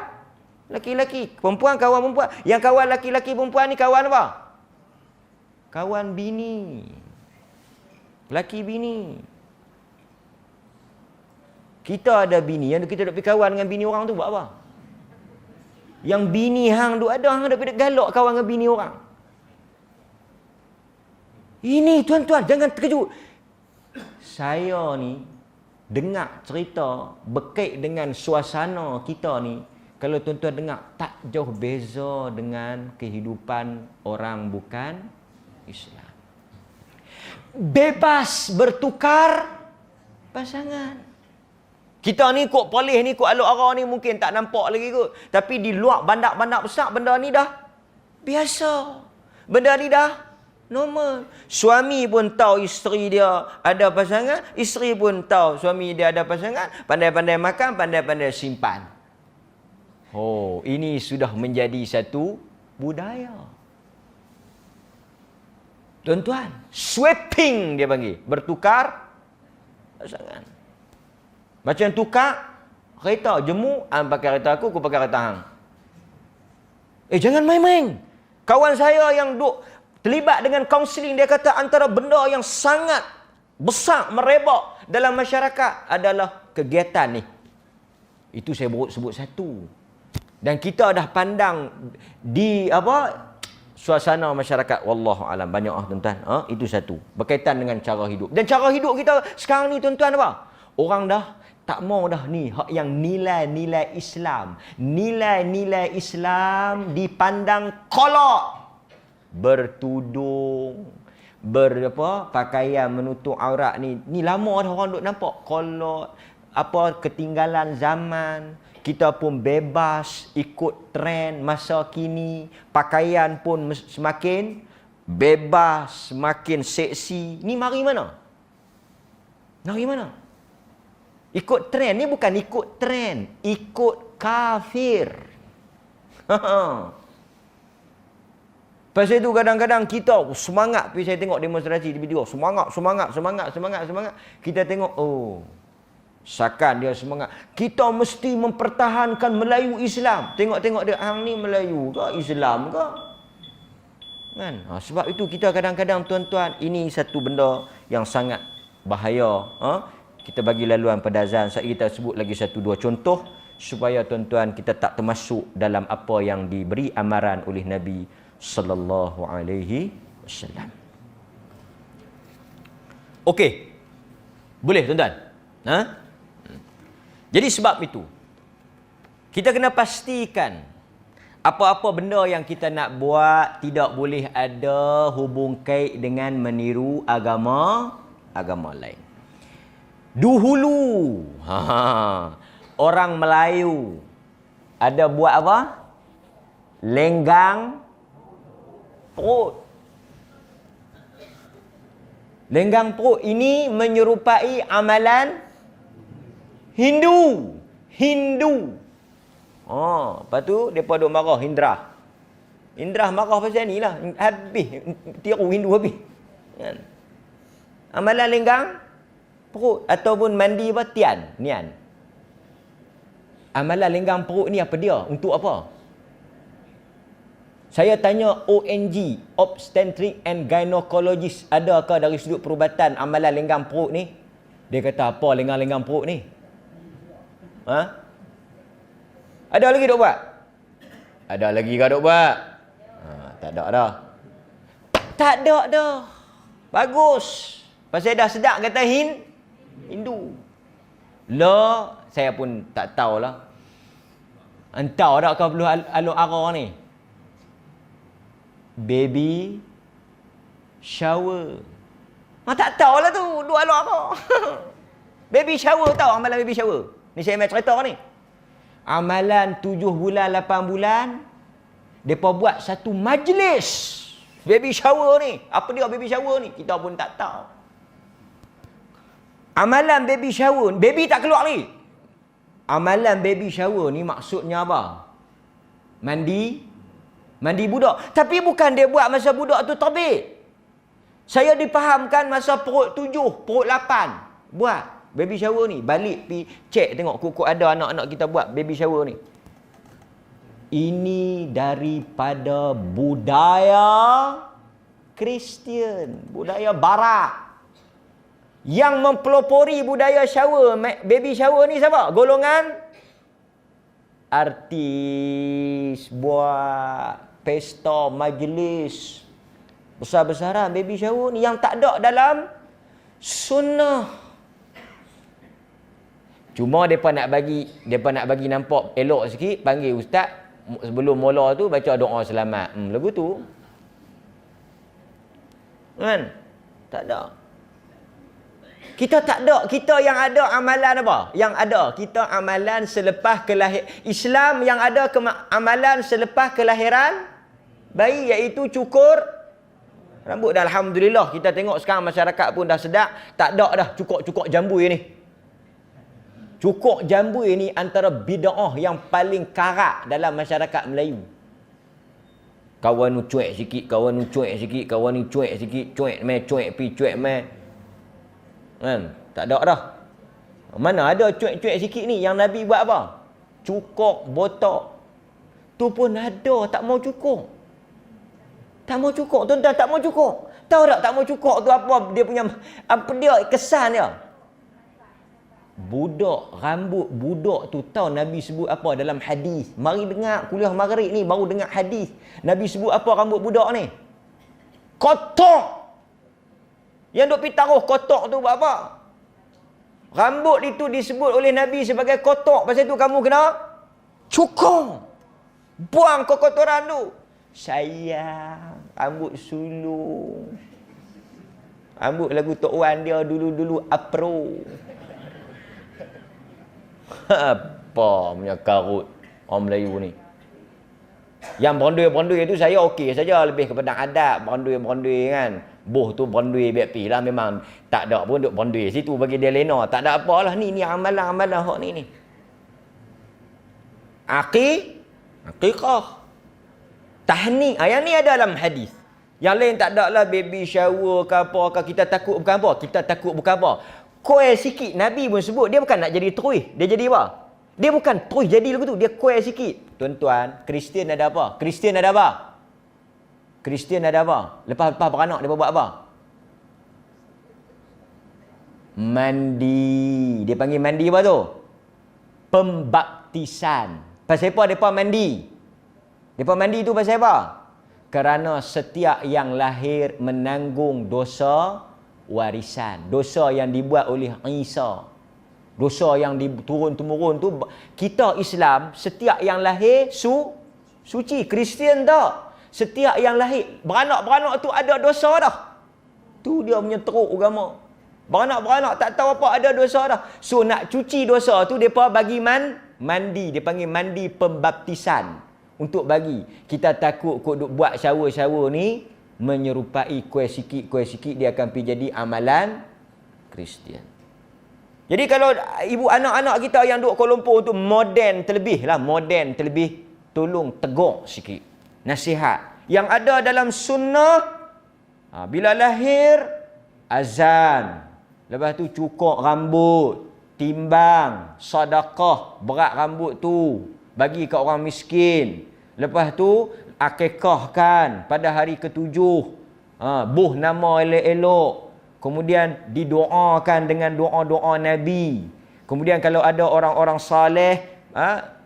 laki-laki, perempuan kawan perempuan. Yang kawan laki-laki perempuan ni kawan apa? Kawan bini. Laki bini. Kita ada bini, yang kita duk pergi kawan dengan bini orang tu buat apa? Yang bini hang duk ada, hang duk pergi galak kawan dengan bini orang. Ini tuan-tuan, jangan terkejut. Saya ni dengar cerita berkait dengan suasana kita ni. Kalau tuan-tuan dengar, tak jauh beza dengan kehidupan orang bukan Islam. Bebas bertukar pasangan. Kita ni kok poleh ni, kok aluk ara ni mungkin tak nampak lagi kot. Tapi di luar bandar-bandar besar, benda ni dah biasa. Benda ni dah Normal. Suami pun tahu isteri dia ada pasangan, isteri pun tahu suami dia ada pasangan, pandai-pandai makan, pandai-pandai simpan. Oh, ini sudah menjadi satu budaya. Tuan-tuan, swapping dia panggil, bertukar pasangan. Macam tukar kereta, jemu, pakai kereta aku pakai kereta hang. Jangan main-main. Kawan saya yang terlibat dengan kaunseling, dia kata antara benda yang sangat besar merebak dalam masyarakat adalah kegiatan ni. Itu saya sebut satu. Dan kita dah pandang di suasana masyarakat, wallahu alam, banyak tuan-tuan. Itu satu. Berkaitan dengan cara hidup. Dan cara hidup kita sekarang ni tuan-tuan apa? Orang dah tak mau dah ni hak yang nilai-nilai Islam. Nilai-nilai Islam dipandang kolot. Bertudung, pakaian menutup aurat ni lama dah orang duk nampak kolot, ketinggalan zaman. Kita pun bebas ikut trend masa kini, pakaian pun semakin bebas, semakin seksi. Ni mari mana? Mari mana? Ikut trend ni bukan ikut trend, ikut kafir. Pasal itu kadang-kadang kita semangat pergi, saya tengok demonstrasi di video, semangat. Kita tengok, sakan dia semangat. Kita mesti mempertahankan Melayu Islam. Tengok dia, hang ni Melayu ke Islam ke? Kan? Sebab itu kita kadang-kadang tuan-tuan, ini satu benda yang sangat bahaya. Kita bagi laluan pada azan. Kita sebut lagi satu dua contoh supaya tuan-tuan kita tak termasuk dalam apa yang diberi amaran oleh Nabi sallallahu alaihi wasallam. Okey. Boleh tuan-tuan? Jadi sebab itu kita kena pastikan apa-apa benda yang kita nak buat tidak boleh ada hubung kait dengan meniru agama lain. Dahulu orang Melayu ada buat apa? Lenggang perut. Lenggang perut ini menyerupai amalan Hindu. Lepas tu mereka duk marah Indra marah pasal ni lah. Habis tiru Hindu habis. Kan? Amalan lenggang perut ataupun mandi nian. Amalan lenggang perut ni apa dia? Untuk apa? Saya tanya ONG, Obstetric and Gynecologist, adakah dari sudut perubatan amalan lenggang perut ni? Dia kata apa lenggang perut ni? Ada lagi dok buat? Ada lagi ke dok buat? Tak ada dah. Tak ada dah. Bagus. Pasal dah sedap kata Hindu. Saya pun tak tahulah. Entah tak kau perlu aluk arah ni. Baby shower. Tak tahulah tu, duk aluk arah. Baby shower, tahu amalan baby shower? Ni saya main cerita ni. Amalan 7 bulan, 8 bulan, mereka buat satu majlis baby shower ni. Apa dia baby shower ni? Kita pun tak tahu. Amalan baby shower, baby tak keluar ni. Amalan baby shower ni maksudnya apa? Mandi budak. Tapi bukan dia buat masa budak tu terbit. Saya difahamkan masa perut 7, perut 8 buat baby shower ni. Balik pi cek tengok kok ada anak-anak kita buat baby shower ni. Ini daripada budaya Kristian, budaya Barat. Yang mempelopori budaya shower, baby shower ni siapa? Golongan artis, buat pesta, majlis besar-besaran baby shower ni yang tak ada dalam sunnah. Cuma depa nak bagi nampak elok sikit, panggil ustaz sebelum mula tu baca doa selamat. Lagu tu. Kan? Tak ada. Kita tak ada. Kita yang ada amalan apa? Yang ada. Kita amalan selepas kelahiran. Islam yang ada amalan selepas kelahiran bayi, iaitu cukur Rambut dah alhamdulillah kita tengok sekarang masyarakat pun dah sedap, tak ada dah cukur jambui ni. Cukur jambui ni antara bid'ah yang paling karak dalam masyarakat Melayu. Kawan ni cuek sikit, kawan ni cuek sikit, kawan ni cuek sikit, cuek mai. Kan? Tak ada dah. Mana ada cuek-cuek sikit ni, yang Nabi buat apa? Cukur botak. Tu pun ada tak mau cukur. Tak mau cukur, tuan-tuan, tak mau cukur. Tahu tak tak mau cukur tu apa dia punya, apa dia kesan dia? Rambut budak tu tahu Nabi sebut apa dalam hadis. Mari dengar kuliah maghrib ni baru dengar hadis. Nabi sebut apa rambut budak ni? Kotak. Yang duk pi taruh kotak tu buat apa? Rambut itu disebut oleh Nabi sebagai kotak. Pasal tu kamu kena cukur. Buang kekotoran tu. Sayang, rambut sulung. Rambut lagu Tok Wan dia dulu-dulu apro. Apa punya karut orang Melayu ni. Yang berondoi-berondoi tu saya okey saja, lebih kepada adab berondoi-berondoi kan. Boh tu berondoi biar lah, memang tak ada pun duk berondoi situ bagi dia lena. Tak ada apalah ni amalan-amalan hak ni. Aqiqah. Tahnik, yang ni ada dalam hadis. Yang lain tak ada lah, baby shower ke apa ke, kita takut bukan apa? Kita takut bukan apa? Kuih sikit, Nabi pun sebut, dia bukan nak jadi teruih. Dia jadi apa? Dia bukan teruih jadi lagu tu, dia kuih sikit. Tuan-tuan, Kristian ada apa? Kristian ada apa? Lepas beranak, dia buat apa? Mandi. Dia panggil mandi apa tu? Pembaptisan. Pasal apa mereka mandi? Mereka mandi tu pasal apa? Kerana setiap yang lahir menanggung dosa warisan. Dosa yang dibuat oleh Isa. Dosa yang diturun-temurun tu. Kita Islam, setiap yang lahir suci. Kristian tak. Setiap yang lahir, beranak-beranak tu ada dosa dah. Tu dia punya teruk agama. Beranak-beranak tak tahu apa ada dosa dah. So nak cuci dosa tu, mereka bagi mandi. Dia panggil mandi pembaptisan. Untuk bagi. Kita takut kok duk buat shower-shower ni menyerupai kuih sikit dia akan pergi jadi amalan Kristian. Jadi kalau ibu anak-anak kita yang duk Kuala Lumpur tu moden terlebih, tolong tegur sikit. Nasihat. Yang ada dalam sunnah, bila lahir azan. Lepas tu cukur rambut, timbang, sedekah berat rambut tu, bagi ke orang miskin. Lepas tu akikahkan pada hari ke-7. Buh nama elok-elok. Kemudian didoakan dengan doa-doa Nabi. Kemudian kalau ada orang-orang saleh,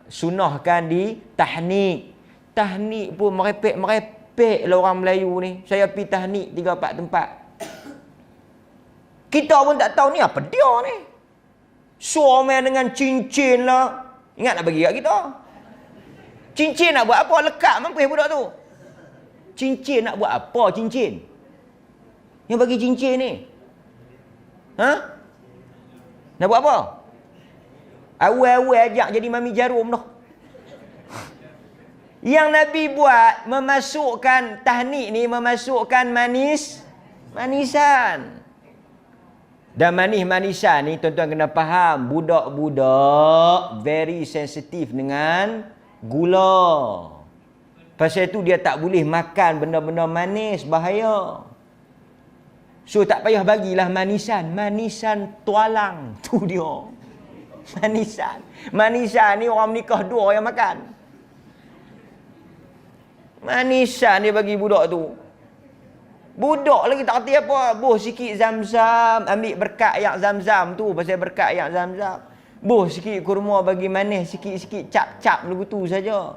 sunnahkan di tahnik. Tahnik pun merepek lah orang Melayu ni. Saya pergi tahnik 3-4 tempat. Kita pun tak tahu ni apa dia ni. Suami dengan cincin lah. Ingat nak bagi kat kita. Cincin nak buat apa? Lekat mampus budak tu. Cincin nak buat apa cincin? Yang bagi cincin ni. Nak buat apa? Awal-awal ajak jadi mami jarum dah. Yang Nabi buat, memasukkan tahnik ni, memasukkan manisan. Dan manis-manisan ni tuan-tuan kena faham, budak-budak very sensitif dengan gula. Pasal tu dia tak boleh makan benda-benda manis, bahaya. So tak payah bagilah manisan tualang. Tu dia. Manisan ni orang menikah 2 yang makan. Manisan dia bagi budak tu. Budak lagi tak kerti apa. Buh sikit zam-zam, ambil berkat air zam-zam tu. Pasal berkat air zam-zam. Buh sikit kurma bagi manis, sikit-sikit cap-cap lagu tu saja.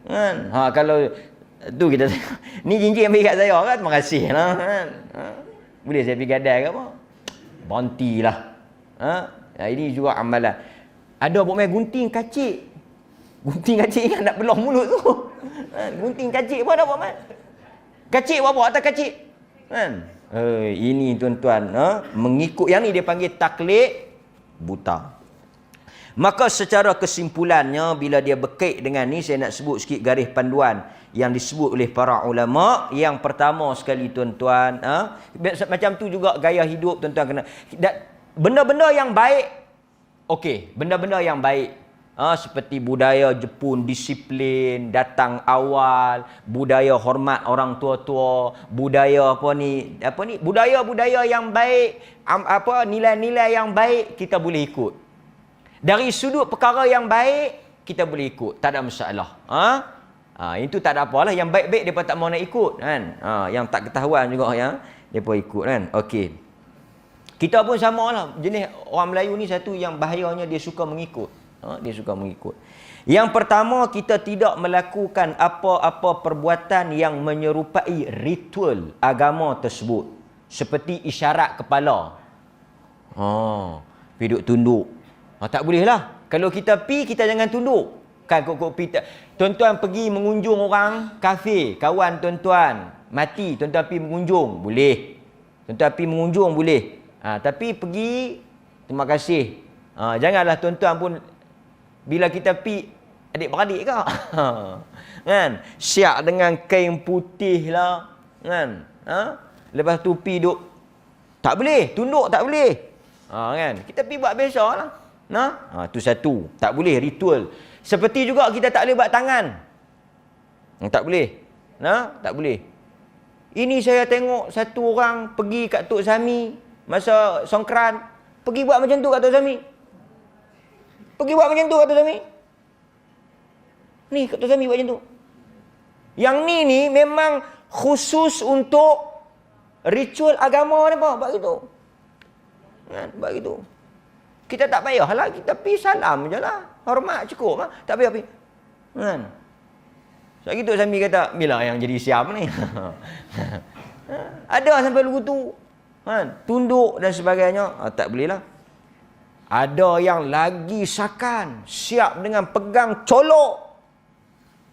Kan? Kalau tu kita ni cincin yang bagi kat saya kan, terima kasih lah kan. Boleh saya pergi gadai ke apa? Berhentilah. Ini juga amalan. Ada buat main gunting kacik. Gunting kacik ingat nak belah mulut tu. Gunting kacik pun ada buat main. Kacik berapa atas kacik? Kan? Ini tuan-tuan, mengikut yang ni dia panggil taklid buta. Maka secara kesimpulannya, bila dia berkait dengan ni, saya nak sebut sikit garis panduan. yang disebut oleh para ulama. Yang pertama sekali tuan-tuan, macam tu juga gaya hidup tuan-tuan kena. Benda-benda yang baik, okey, benda-benda yang baik. Seperti budaya Jepun, disiplin, datang awal, budaya hormat orang tua-tua, budaya budaya-budaya yang baik, nilai-nilai yang baik kita boleh ikut. Dari sudut perkara yang baik kita boleh ikut, tak ada masalah. Itu tak ada apalah. Yang baik-baik depa tak mau nak ikut kan. Yang tak ketahuan juga yang depa ikut kan. Okey. Kita pun samalah. Jenis orang Melayu ni satu yang bahayanya, dia suka mengikut. Dia suka mengikut. Yang pertama, kita tidak melakukan apa-apa perbuatan yang menyerupai ritual agama tersebut. Seperti isyarat kepala. Duduk tunduk. Tak boleh lah. Kalau kita pi, kita jangan tunduk. Kan kok pi. Tuan-tuan pergi mengunjung orang kafir, kawan tuan-tuan mati, tuan-tuan pi mengunjung, boleh. Tuan-tuan pi mengunjung boleh. Tapi pergi, terima kasih. Janganlah tuan-tuan pun bila kita pi adik-beradik ke. Kan? Siap dengan kain putih lah. Kan? Lepas tu pi duk. Tak boleh, tunduk tak boleh. Kan? Kita pi buat biasa lah. Tu satu. Tak boleh ritual. Seperti juga kita tak boleh buat tangan. Tak boleh. Tak boleh. Ini saya tengok satu orang pergi kat Tok Sami masa Songkran, pergi buat macam tu kat Tok Sami. Pergi buat macam tu kat Tok Sami. Ni kat Tok Sami buat macam tu. Yang ni memang khusus untuk ritual agama ni apa? Buat gitu. Kan? Buat gitu. Kita tak payahlah, kita pergi salam je lah. Hormat cukup lah. Tak payah pergi. Kan? Sebab itu Sami kata, bila yang jadi siam ni? Ada sampai lugu tu. Kan? Tunduk dan sebagainya. Tak boleh lah. Ada yang lagi sakan. Siap dengan pegang colok.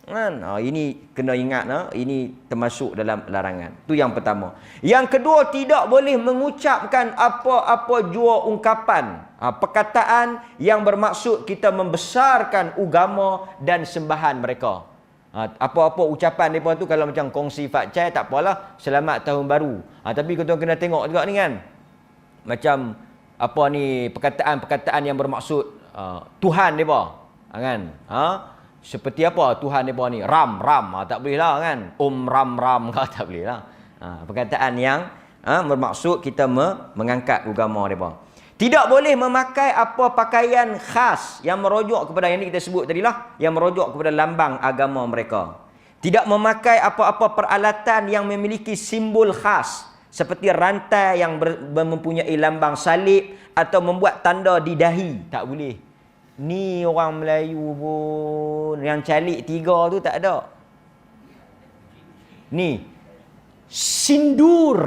Kan? Ini kena ingat. Ini termasuk dalam larangan. Itu yang pertama. Yang kedua, tidak boleh mengucapkan apa-apa jua ungkapan. Perkataan yang bermaksud kita membesarkan agama dan sembahan mereka. Apa-apa ucapan mereka tu kalau macam kongsi fakcai tak apalah, selamat tahun baru. Tapi kita kena tengok juga ni kan. Macam apa ni perkataan-perkataan yang bermaksud Tuhan mereka. Kan? Seperti apa Tuhan mereka ni? Ram. Tak boleh lah kan. Ram. Tak boleh lah. Perkataan yang bermaksud kita mengangkat agama mereka. Tidak boleh memakai apa pakaian khas yang merujuk kepada yang ini kita sebut tadilah, yang merujuk kepada lambang agama mereka. Tidak memakai apa-apa peralatan yang memiliki simbol khas seperti rantai yang mempunyai lambang salib atau membuat tanda di dahi. Tak boleh. Ni orang Melayu pun yang calik 3 tu tak ada. Ni sindur.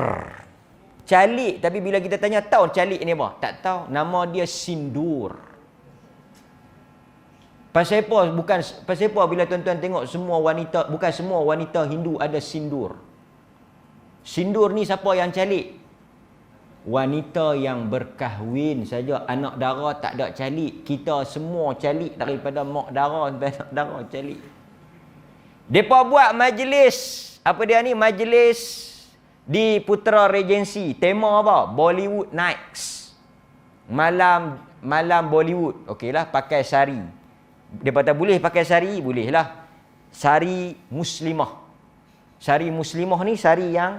Calik, tapi bila kita tanya tahu calik ni apa? Tak tahu. Nama dia sindur. Pasal apa bila tuan-tuan tengok semua wanita, bukan semua wanita Hindu ada sindur. Sindur ni siapa yang calik? Wanita yang berkahwin saja, anak dara tak ada calik. Kita semua calik daripada mak dara sampai anak dara calik. Depa buat majlis, apa dia ni? Majlis di Putra Regency. Tema apa? Bollywood Nights. Malam Bollywood. Okeylah, pakai sari. Dia kata boleh pakai sari? Bolehlah. Sari muslimah. Sari muslimah ni sari yang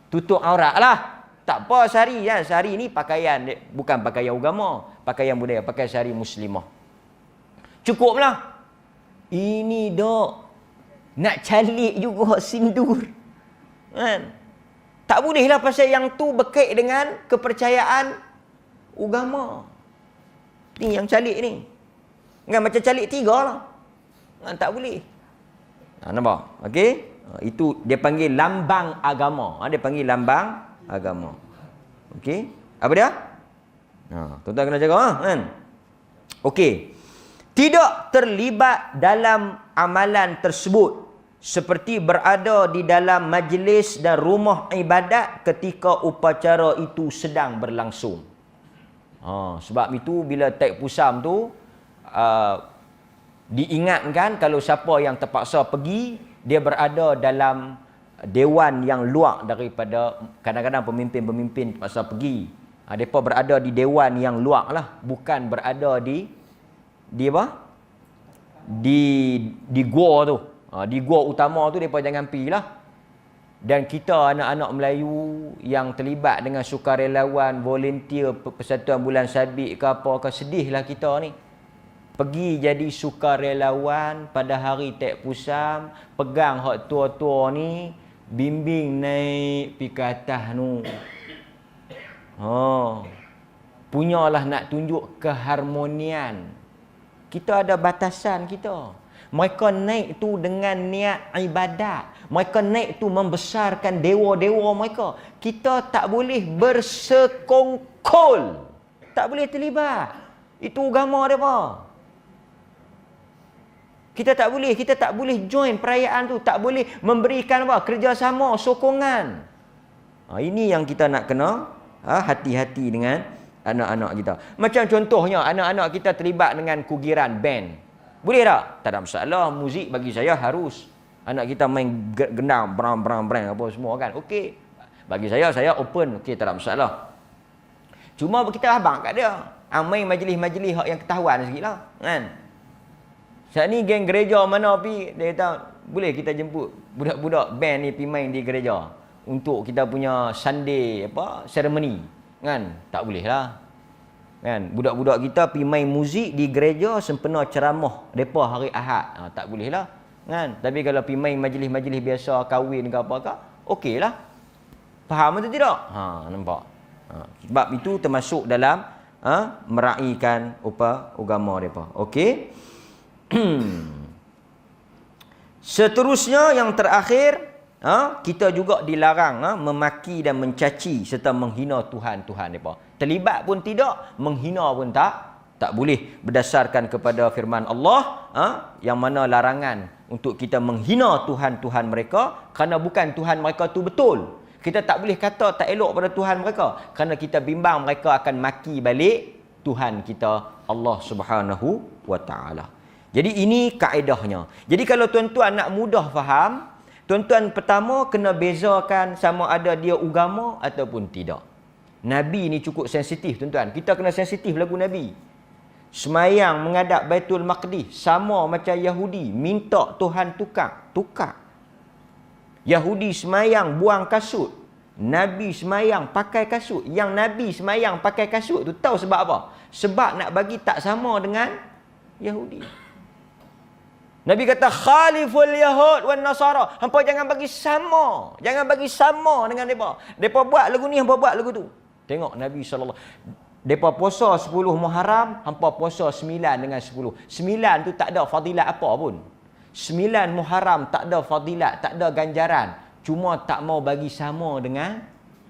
tutup aurat lah. Tak apa sari kan. Sari ni pakaian, bukan pakaian agama, pakaian budaya, pakai sari muslimah. Cukuplah. Ini dok nak calik juga sindur. Kan? Tak bolehlah pasal yang tu berkait dengan kepercayaan agama. Ni yang calik ni. Kan macam calik 3 lah. Tak boleh. Nampak? Okey? Itu dia panggil lambang agama. Dia panggil lambang agama. Okey? Apa dia? Tuan-tuan kena jaga kan? Okey. Tidak terlibat dalam amalan tersebut. Seperti berada di dalam majlis dan rumah ibadat ketika upacara itu sedang berlangsung. Sebab itu bila Taik Pusam tu diingatkan kalau siapa yang terpaksa pergi, Dia berada dalam dewan yang luar daripada kadang-kadang pemimpin-pemimpin masa pergi. Mereka berada di dewan yang luar lah. Bukan berada di apa? Di gua tu. Di gua utama tu mereka jangan pergi lah. Dan kita anak-anak Melayu yang terlibat dengan sukarelawan, volunteer Persatuan Bulan Sabit ke apa ke, sedihlah kita ni. Pergi jadi sukarelawan pada hari Tek Pusam, pegang hak tua-tua ni, bimbing naik pi ke atas nu. Punyalah nak tunjuk keharmonian. Kita ada batasan kita. Mereka naik tu dengan niat ibadat. Mereka naik tu membesarkan dewa-dewa mereka. Kita tak boleh bersekongkol. Tak boleh terlibat. Itu agama mereka. Kita tak boleh join perayaan tu. Tak boleh memberikan apa? Kerjasama, sokongan. Ini yang kita nak kena hati-hati dengan anak-anak kita. Macam contohnya, anak-anak kita terlibat dengan kugiran band. Boleh tak? Tak ada masalah. Muzik bagi saya harus. Anak kita main gendang, brang apa semua kan. Okey. Bagi saya open. Okey, tak ada masalah. Cuma kita abang kat dia. Main majlis-majlis yang ketahuan sikit lah. Kan? Saat ni geng gereja mana pi, dia kata, boleh kita jemput budak-budak band ni pergi main di gereja. Untuk kita punya Sunday ceremony. Kan? Tak boleh lah. Kan, budak-budak kita pergi main muzik di gereja sempena ceramah depa hari Ahad. Tak boleh lah. Kan? Tapi kalau pergi main majlis-majlis biasa kahwin ke apa ke, okeylah. Faham atau tidak? Nampak. Sebab itu termasuk dalam meraihkan agama depa. Okey. Seterusnya yang terakhir, kita juga dilarang memaki dan mencaci serta menghina Tuhan-Tuhan mereka. Terlibat pun tidak, menghina pun tak boleh, berdasarkan kepada firman Allah yang mana larangan untuk kita menghina Tuhan-Tuhan mereka, kerana bukan Tuhan mereka tu betul. Kita tak boleh kata tak elok pada Tuhan mereka, kerana kita bimbang mereka akan maki balik Tuhan kita Allah Subhanahu wa taala. Jadi ini kaedahnya. Jadi kalau tuan-tuan nak mudah faham, tuan-tuan pertama kena bezakan sama ada dia agama ataupun tidak. Nabi ni cukup sensitif tuan-tuan. Kita kena sensitif lagu Nabi. Semayang menghadap Baitul Maqdis sama macam Yahudi, minta Tuhan tukar. Yahudi semayang buang kasut, Nabi semayang pakai kasut. Yang Nabi semayang pakai kasut tu tahu sebab apa? Sebab nak bagi tak sama dengan Yahudi. Nabi kata khaliful yahud wan nasara. Hampa jangan bagi sama. Jangan bagi sama dengan depa. Depa buat lagu ni, hampa buat lagu tu. Tengok Nabi SAW. Depa puasa 10 Muharram, hampa puasa 9 dengan 10. 9 tu tak ada fadilat apa pun. 9 Muharram tak ada fadilat, tak ada ganjaran. Cuma tak mau bagi sama dengan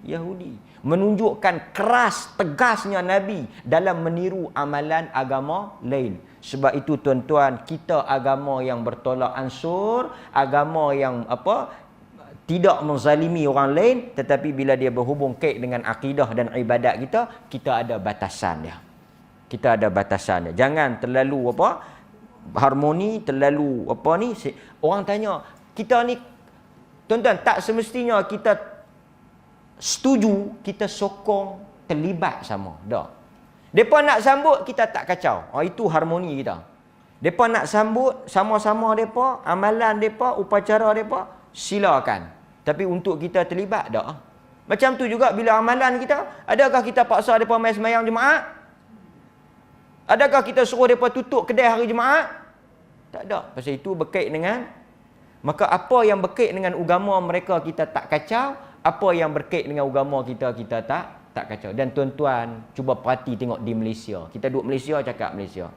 Yahudi. Menunjukkan keras, tegasnya Nabi dalam meniru amalan agama lain. Sebab itu tuan-tuan, kita agama yang bertolak ansur, agama yang tidak menzalimi orang lain, tetapi bila dia berhubung kait dengan akidah dan ibadat kita ada batasan dia. Kita ada batasan dia. Jangan terlalu harmoni, terlalu ni. Orang tanya, kita ni tuan-tuan tak semestinya kita setuju, kita sokong terlibat sama. Dah. Depa nak sambut, kita tak kacau. Itu harmoni kita. Depa nak sambut sama-sama depa, amalan depa, upacara depa, silakan. Tapi untuk kita terlibat dak. Macam tu juga bila amalan kita, adakah kita paksa depa mai sembahyang Jumaat? Adakah kita suruh depa tutup kedai hari Jumaat? Tak ada. Pasal itu berkait dengan, maka apa yang berkait dengan agama mereka kita tak kacau, apa yang berkait dengan agama kita tak kacau. Dan tuan-tuan cuba perhati tengok di Malaysia. Kita duduk Malaysia, cakap Malaysia.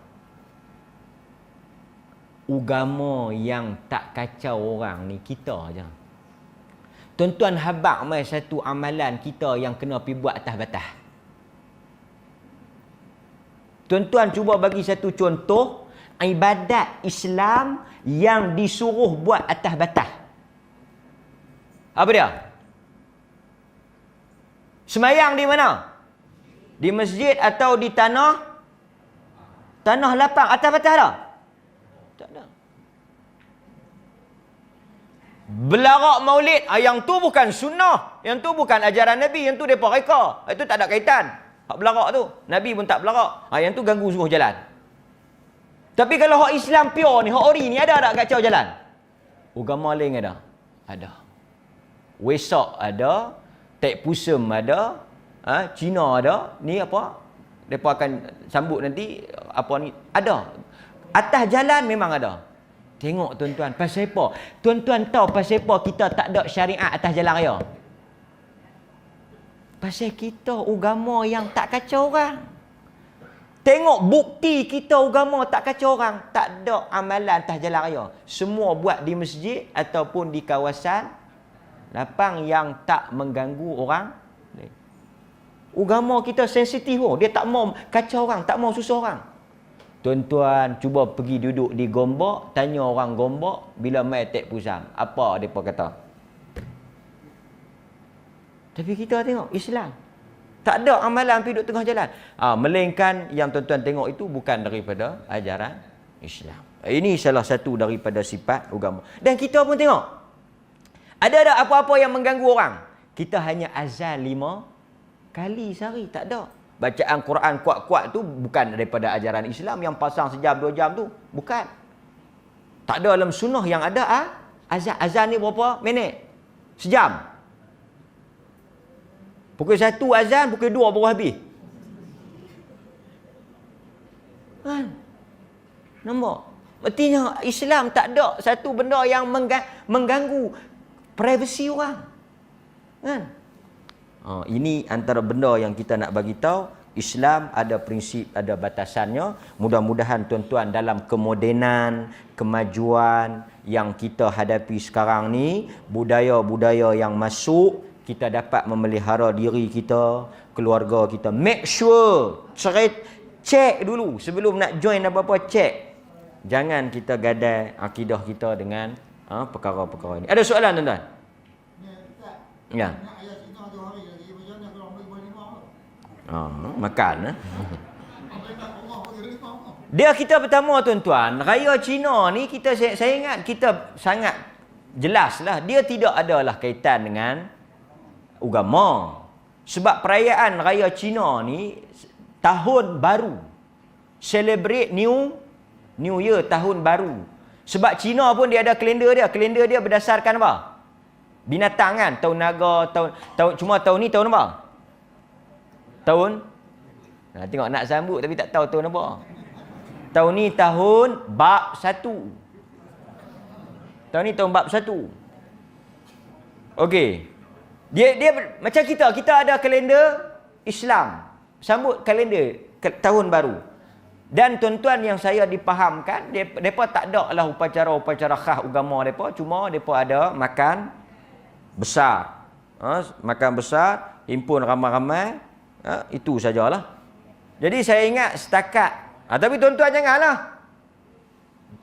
Agama yang tak kacau orang ni kita aja. Tuan-tuan habaq mai satu amalan kita yang kena pi buat atas batas. Tuan-tuan cuba bagi satu contoh ibadat Islam yang disuruh buat atas batas. Apa dia? Semayang di mana? Di masjid atau di tanah lapang atas batas dah? Tak ada. Belarak maulid, yang tu bukan sunnah, yang tu bukan ajaran Nabi, yang tu depa reka. Itu tak ada kaitan. Hak belarak tu, Nabi pun tak belarak. Yang tu ganggu semua jalan. Tapi kalau hak Islam pure ni, hak ori ni ada tak kacau jalan? Agama lain ada? Ada. Wesak ada, Tek Pusem ada, Cina ada, ni apa? Depa akan sambut nanti apa ni? Ada. Atas jalan memang ada. Tengok tuan-tuan, pasal apa? Tuan-tuan tahu pasal apa kita tak ada syariat atas jalan raya? Pasal kita agama yang tak kacau orang. Tengok bukti kita agama tak kacau orang. Tak ada amalan atas jalan raya. Semua buat di masjid ataupun di kawasan lapang yang tak mengganggu orang. Agama kita sensitif. Dia tak mau kacau orang, tak mau susah orang. Tuan-tuan cuba pergi duduk di Gombak, tanya orang Gombak bila mai Tek Pusam, apa depa kata? Tapi kita tengok Islam tak ada amalan pergi duduk tengah jalan. Melainkan yang tuan-tuan tengok itu bukan daripada ajaran Islam. Ini salah satu daripada sifat agama. Dan kita pun tengok ada tak apa-apa yang mengganggu orang? Kita hanya azan 5 kali sehari, tak ada. Bacaan Quran kuat-kuat tu bukan daripada ajaran Islam yang pasang sejam 2 jam tu. Bukan. Tak ada dalam sunnah yang ada azan. Azan ni berapa minit? Sejam. Pukul 1 azan, pukul 2 baru habis. Kan? Nampak? Artinya Islam tak ada satu benda yang mengganggu privasi orang. Kan? Ini antara benda yang kita nak bagi tahu. Islam ada prinsip, ada batasannya. Mudah-mudahan tuan-tuan dalam kemodenan, kemajuan yang kita hadapi sekarang ni, budaya-budaya yang masuk, kita dapat memelihara diri kita, keluarga kita. Make sure, check dulu sebelum nak join apa-apa, check. Jangan kita gadai akidah kita dengan perkara-perkara ini. Ada soalan tuan-tuan? Ya. Makan. Dia kita pertama tuan-tuan, raya Cina ni saya ingat kita sangat jelaslah dia tidak adalah kaitan dengan agama. Sebab perayaan raya Cina ni tahun baru. Celebrate new year, tahun baru. Sebab Cina pun dia ada kalender dia. Kalender dia berdasarkan apa? Binatang kan, tahun naga, tahun cuma tahun ni tahun apa? Tahun tengok nak sambut tapi tak tahu tahun apa. Tahun ni tahun bab 1. Tahun ni tahun bab 1. Okey. Dia macam kita ada kalender Islam. Sambut kalender tahun baru. Dan tuan-tuan yang saya dipahamkan, depa tak ada lah upacara-upacara khas agama depa, cuma depa ada makan besar. Makan besar, himpun ramai-ramai. Itu sajalah. Jadi saya ingat setakat. Tapi tuan-tuan janganlah.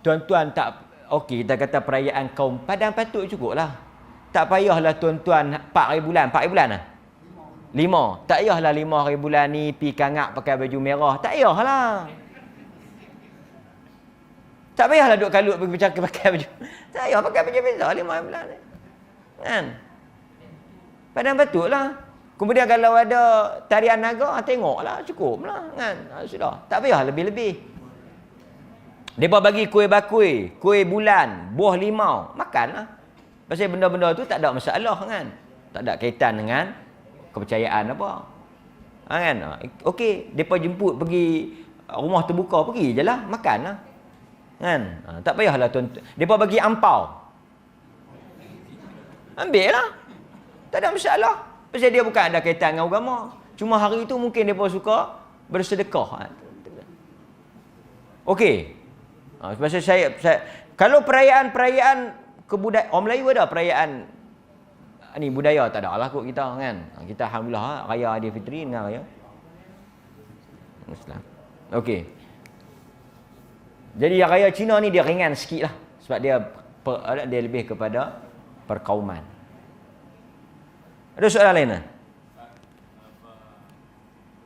Tuan-tuan tak, okey kita kata perayaan kaum Padang patut cukuplah. Tak payahlah tuan-tuan 4 hari bulan. 4 hari bulan lah? 5. Tak payahlah 5 hari bulan ni pi kangak pakai baju merah. Tak payahlah. Tak payahlah duk kalut pergi bercakap pakai baju. Tak payah pakai baju beza 5 hari bulan ni. Kan? Padang patutlah. Kemudian kalau ada tarian naga, tengoklah, cukuplah kan. Sudah. Tak payah lebih-lebih. Depa bagi kuih bakui, kuih bulan, buah limau, makanlah. Pasal benda-benda tu tak ada masalah kan. Tak ada kaitan dengan kepercayaan apa. Kan? Okey, depa jemput pergi rumah terbuka, pergi jelah, makanlah. Kan? Tak payahlah tuan-tuan. Depa bagi ampau. Ambillah. Tak ada masalah. Pasal dia bukan ada kaitan dengan agama. Cuma hari itu mungkin mereka suka bersedekah. Okey. Pasal saya kalau perayaan-perayaan kebudayaan, orang Melayu ada perayaan ni budaya tak ada lah kot kita kan. Kita alhamdulillah raya Aidilfitri dengan raya Islam. Okey. Jadi raya Cina ni dia ringan sikit lah. Sebab dia lebih kepada perkauman. Ada soalan lain tak?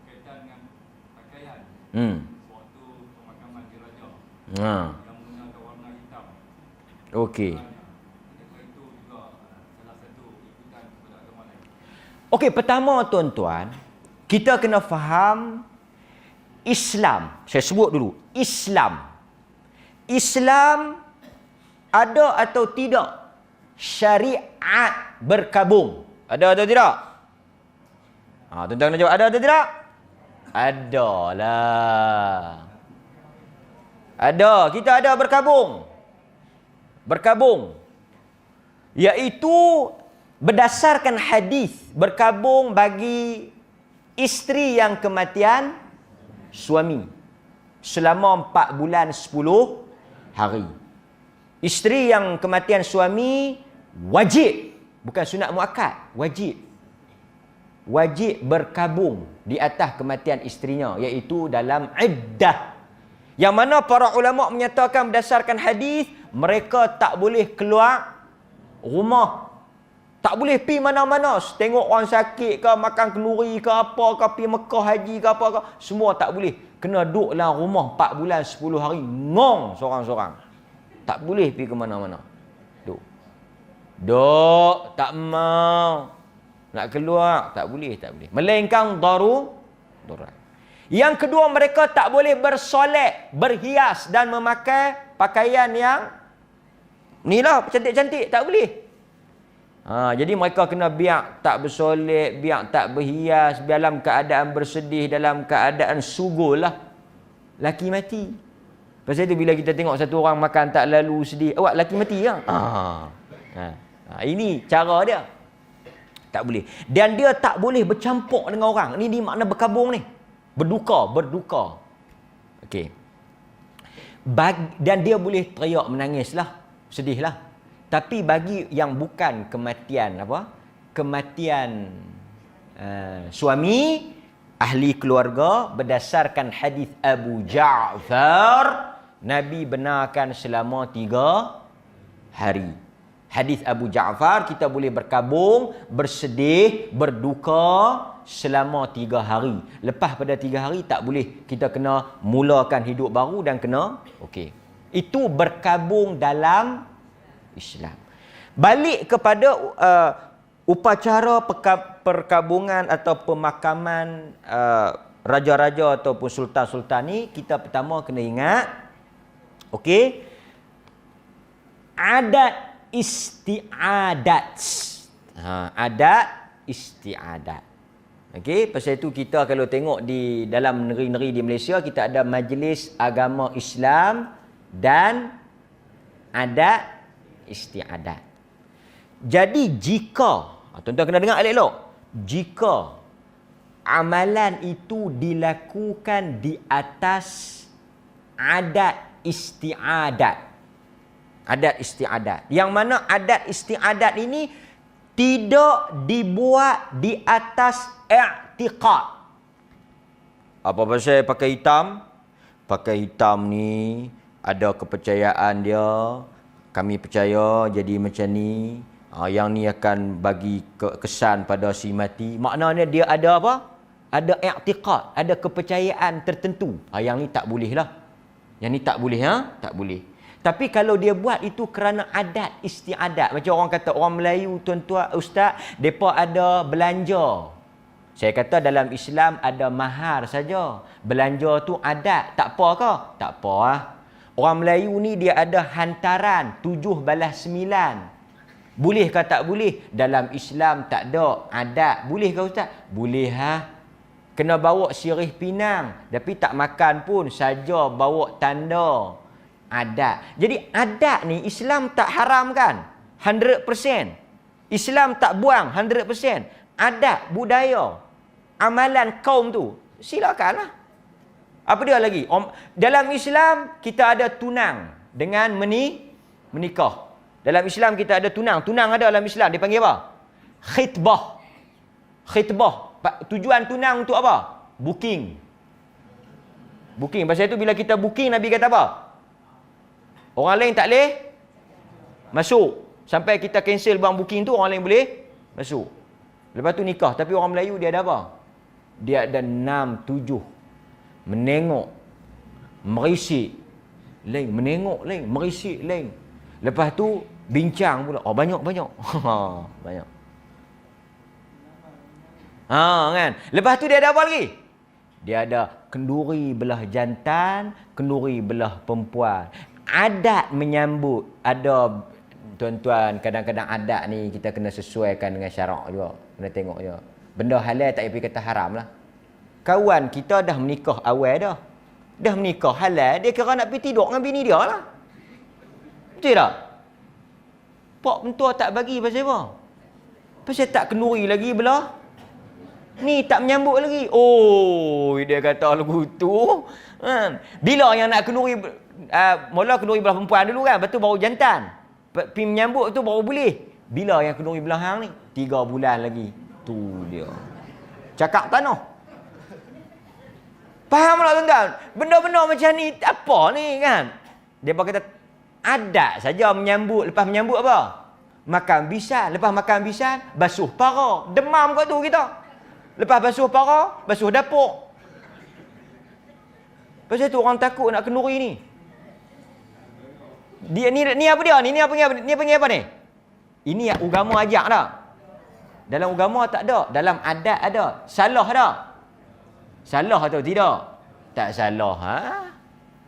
Berkaitan dengan pakaian. Waktu pemakaman diraja. Yang menggunakan warna hitam. Okey. Itu juga Okey, pertama tuan-tuan, kita kena faham Islam. Saya sebut dulu, Islam. Islam ada atau tidak syariat berkabung? Ada atau tidak? Tuan-tuan kena jawab, ada atau tidak? Ada lah. Ada, kita ada berkabung. Berkabung. Iaitu berdasarkan hadis, berkabung bagi isteri yang kematian suami selama 4 bulan 10 hari. Isteri yang kematian suami wajib, bukan sunat muakkad, wajib. Wajib berkabung di atas kematian isterinya, iaitu dalam iddah. Yang mana para ulama menyatakan berdasarkan hadis, mereka tak boleh keluar rumah. Tak boleh pergi mana-mana. Tengok orang sakit ke, makan kenduri ke apa ke, pergi Mekah haji ke apa ke, semua tak boleh. Kena duduk dalam rumah 4 bulan 10 hari, ngong seorang-seorang. Tak boleh pergi ke mana-mana. Duduk. Duduk, tak mau. Nak keluar, tak boleh, tak boleh. Melainkan darurat. Yang kedua, mereka tak boleh bersolek, berhias dan memakai pakaian yang inilah, cantik-cantik, tak boleh. Jadi mereka kena biar tak bersolek, biar tak berhias, biar dalam keadaan bersedih, dalam keadaan sugul lah. Laki mati. Pasal itu bila kita tengok satu orang makan tak lalu sedih, awak laki mati kan? Ini cara dia. Tak boleh. Dan dia tak boleh bercampur dengan orang. Ini makna berkabung ni. Berduka. Okey. Dan dia boleh teriak menangis lah. Sedih lah. Tapi bagi yang bukan kematian kematian suami, ahli keluarga, berdasarkan hadis Abu Ja'far, Nabi benarkan selama 3 hari. Hadis Abu Ja'far, kita boleh berkabung, bersedih, berduka selama 3 hari. Lepas pada 3 hari tak boleh. Kita kena mulakan hidup baru dan kena okey. Itu berkabung dalam Islam. Balik kepada upacara perkabungan atau pemakaman raja-raja ataupun sultan-sultan ni, kita pertama kena ingat, okey, adat istiadat. Adat istiadat. Okey, pasal itu kita kalau tengok di dalam negeri-negeri di Malaysia, kita ada Majlis Agama Islam dan adat istiadat. Jadi jika, tuan-tuan kena dengar elok-elok, jika amalan itu dilakukan di atas adat istiadat. Adat istiadat. Yang mana adat istiadat ini tidak dibuat di atas i'tiqad. Apa pasal pakai hitam? Pakai hitam ni ada kepercayaan dia. Kami percaya jadi macam ni. Yang ni akan bagi kesan pada si mati. Maknanya dia ada apa? Ada i'tiqad, ada kepercayaan tertentu. Yang ni tak boleh lah. Yang ni tak boleh, tak boleh. Tapi kalau dia buat itu kerana adat istiadat, macam orang kata orang Melayu, tuan-tuan, ustaz, mereka ada belanja. Saya kata dalam Islam ada mahar saja. Belanja tu adat, tak apa ke? Tak apa lah. Orang Melayu ni dia ada hantaran 7/9. Boleh ke tak boleh? Dalam Islam tak ada adat. Boleh ke ustaz? Boleh Kena bawa sirih pinang, tapi tak makan pun, saja bawa tanda adat. Jadi adat ni Islam tak haramkan 100%. Islam tak buang 100%. Adat, budaya, amalan kaum tu, silakanlah. Apa dia lagi? Dalam Islam kita ada tunang dengan menikah. Dalam Islam kita ada tunang. Tunang ada dalam Islam, dipanggil apa? Khitbah. Khitbah. Tujuan tunang untuk apa? Booking. Pasal itu bila kita booking, Nabi kata apa? Orang lain tak boleh masuk. Sampai kita cancel bang booking tu, orang lain boleh masuk. Lepas tu nikah. Tapi orang Melayu dia ada apa? Dia ada 6-7. Menengok, merisik lain, menengok lain, merisik lain. Lepas tu bincang pula. Banyak. Banyak. Kan. Lepas tu dia ada apa lagi? Dia ada kenduri belah jantan, kenduri belah perempuan. Adat menyambut. Ada, tuan-tuan, kadang-kadang adat ni kita kena sesuaikan dengan syarak juga. Kena tengok juga. Benda halal tak payah pergi kata haram lah. Kawan kita dah menikah awal dah. Dah menikah halal, dia kira nak pergi tidur dengan bini dia lah. Betul tak? Pak mentua tak bagi pasal apa? Pasal tak kenduri lagi belah. Ni tak menyambut lagi. Oh, dia kata lagu tu. Bila yang nak kenduri, mula kenduri belah perempuan dulu kan. Lepas tu baru jantan. Pergi menyambut tu baru boleh. Bila yang kenduri belah hang ni? 3 bulan lagi. Tu dia. Cakap tanah. Faham tak tuan-tuan? Benda-benda macam ni, apa ni kan? Dia kata, adat saja menyambut. Lepas menyambut apa? Makan bisan. Lepas makan bisan, basuh para. Demam kat tu kita. Lepas basuh para, basuh dapur. Pasal tu orang takut nak kenduri ni. Dia ni apa dia? Ni panggil apa ni? Ini agama ajak tak? Dalam agama tak ada. Dalam adat ada. Salah tak? Salah atau tidak? Tak salah.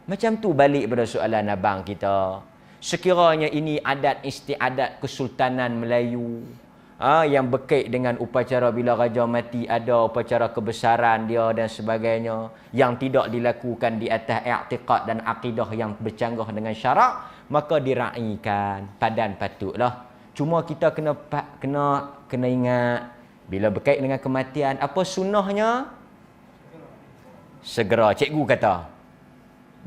Macam tu balik pada soalan abang kita. Sekiranya ini adat istiadat Kesultanan Melayu, yang berkait dengan upacara bila raja mati, ada upacara kebesaran dia dan sebagainya, yang tidak dilakukan di atas i'tiqad dan akidah yang bercanggah dengan syarak, maka diraikan. Padan patutlah. Cuma kita kena ingat, bila berkait dengan kematian, apa sunnahnya? Segera. Cikgu kata,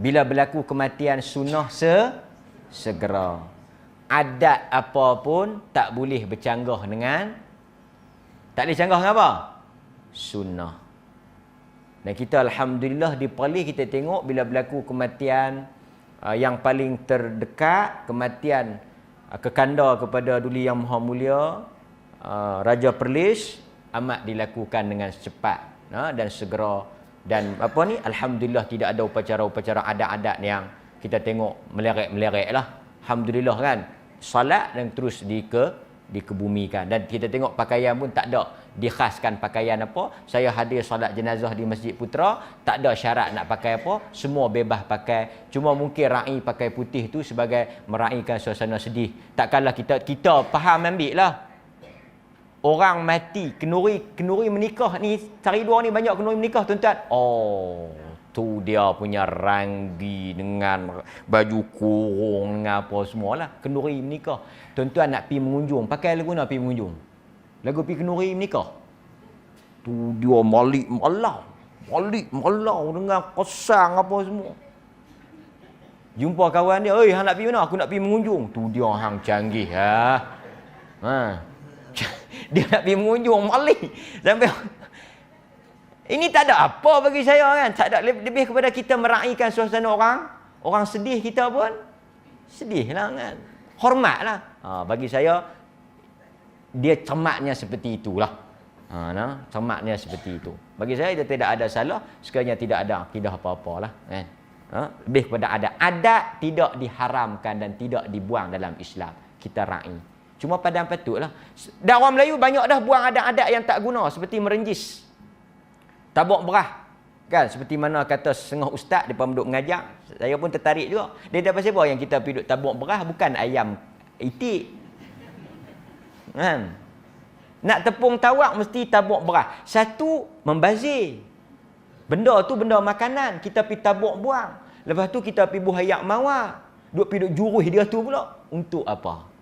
bila berlaku kematian, sunnah segera. Adat apa pun tak boleh bercanggah dengan, tak boleh canggah dengan apa? Sunnah. Dan kita alhamdulillah diperoleh, kita tengok bila berlaku kematian yang paling terdekat, kematian kekanda kepada Duli Yang Maha Mulia Raja Perlis, amat dilakukan dengan cepat dan segera. Dan apa ni, alhamdulillah tidak ada upacara-upacara adat-adat yang kita tengok melerek-melerek lah. Alhamdulillah kan. Salat dan terus dikebumikan. Dan kita tengok pakaian pun tak ada dikhaskan pakaian apa. Saya hadir salat jenazah di Masjid Putra, tak ada syarat nak pakai apa, semua bebas pakai. Cuma mungkin ra'i pakai putih tu sebagai meraihkan suasana sedih. Takkanlah kita faham ambil lah. Orang mati, kenduri menikah ni, cari dua ni banyak kenduri menikah tuan-tuan. Oh, tu dia punya ranggi dengan baju kurung dengan apa semualah. Kenduri menikah. Tuan-tuan nak pergi mengunjung, pakai lagu nak pergi mengunjung. Lagu pergi kenduri menikah. Tu dia malik malau dengan kosang apa semua. Jumpa kawan dia, "Oi, hang nak pergi mana?" "Aku nak pergi mengunjung." Tu dia hang canggih Dia nak pergi mengunjung malik sampai ini tak ada apa bagi saya kan. Tak ada, lebih kepada kita meraihkan suasana orang sedih, kita pun sedih lah kan. Hormatlah. Bagi saya dia cermatnya seperti itulah. Cermatnya seperti itu. Bagi saya dia tidak ada salah, sekiranya tidak ada akidah apa-apalah kan. Lebih kepada adat tidak diharamkan dan tidak dibuang dalam Islam. Kita raih. Cuma padan patutlah. Dan orang Melayu banyak dah buang adat-adat yang tak guna, seperti merenjis, tabuk berah. Kan, seperti mana kata setengah ustaz depa duduk mengajar, saya pun tertarik juga. Dia dah pasal apa yang kita pergi duduk tabuk berah, bukan ayam itik. Kan? Nak tepung tawak mesti tabuk berah. Satu, membazir. Benda tu benda makanan, kita pergi tabuk buang. Lepas tu kita pergi buah ayak mawar. Duduk jurus dia tu pula. Untuk apa?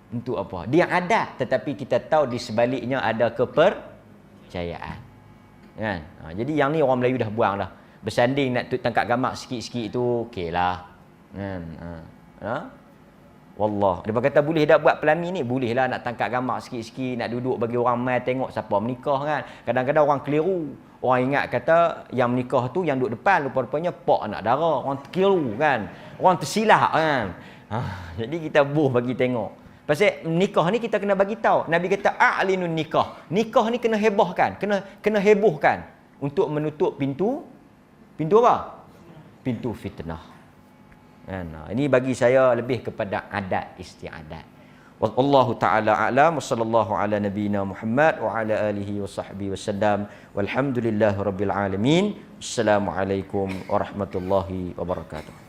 Untuk apa? Dia ada, tetapi kita tahu di sebaliknya ada kepercayaan. Kan? Jadi yang ni orang Melayu dah buang dah. Bersanding nak tangkap gamak sikit-sikit tu, okeylah. Kan? Wallah. Dia kata boleh dah buat pelami ni? Bolehlah nak tangkap gamak sikit-sikit, nak duduk bagi orang mai tengok siapa menikah kan. Kadang-kadang orang keliru. Orang ingat kata yang menikah tu yang duduk depan, rupa-rupanya pak anak dara. Orang keliru kan. Orang tersilap kan. Jadi kita bagi tengok. Pasal nikah ni kita kena bagi tahu. Nabi kata a'linun nikah. Nikah ni kena hebohkan, kena hebohkan untuk menutup pintu apa? Pintu fitnah. Kan? Ini bagi saya lebih kepada adat istiadat. Wallahu taala a'lam wa sallallahu ala nabiyyina Muhammad wa ala alihi wa sahbihi wasallam. Walhamdulillahirabbil alamin. Assalamualaikum warahmatullahi wabarakatuh.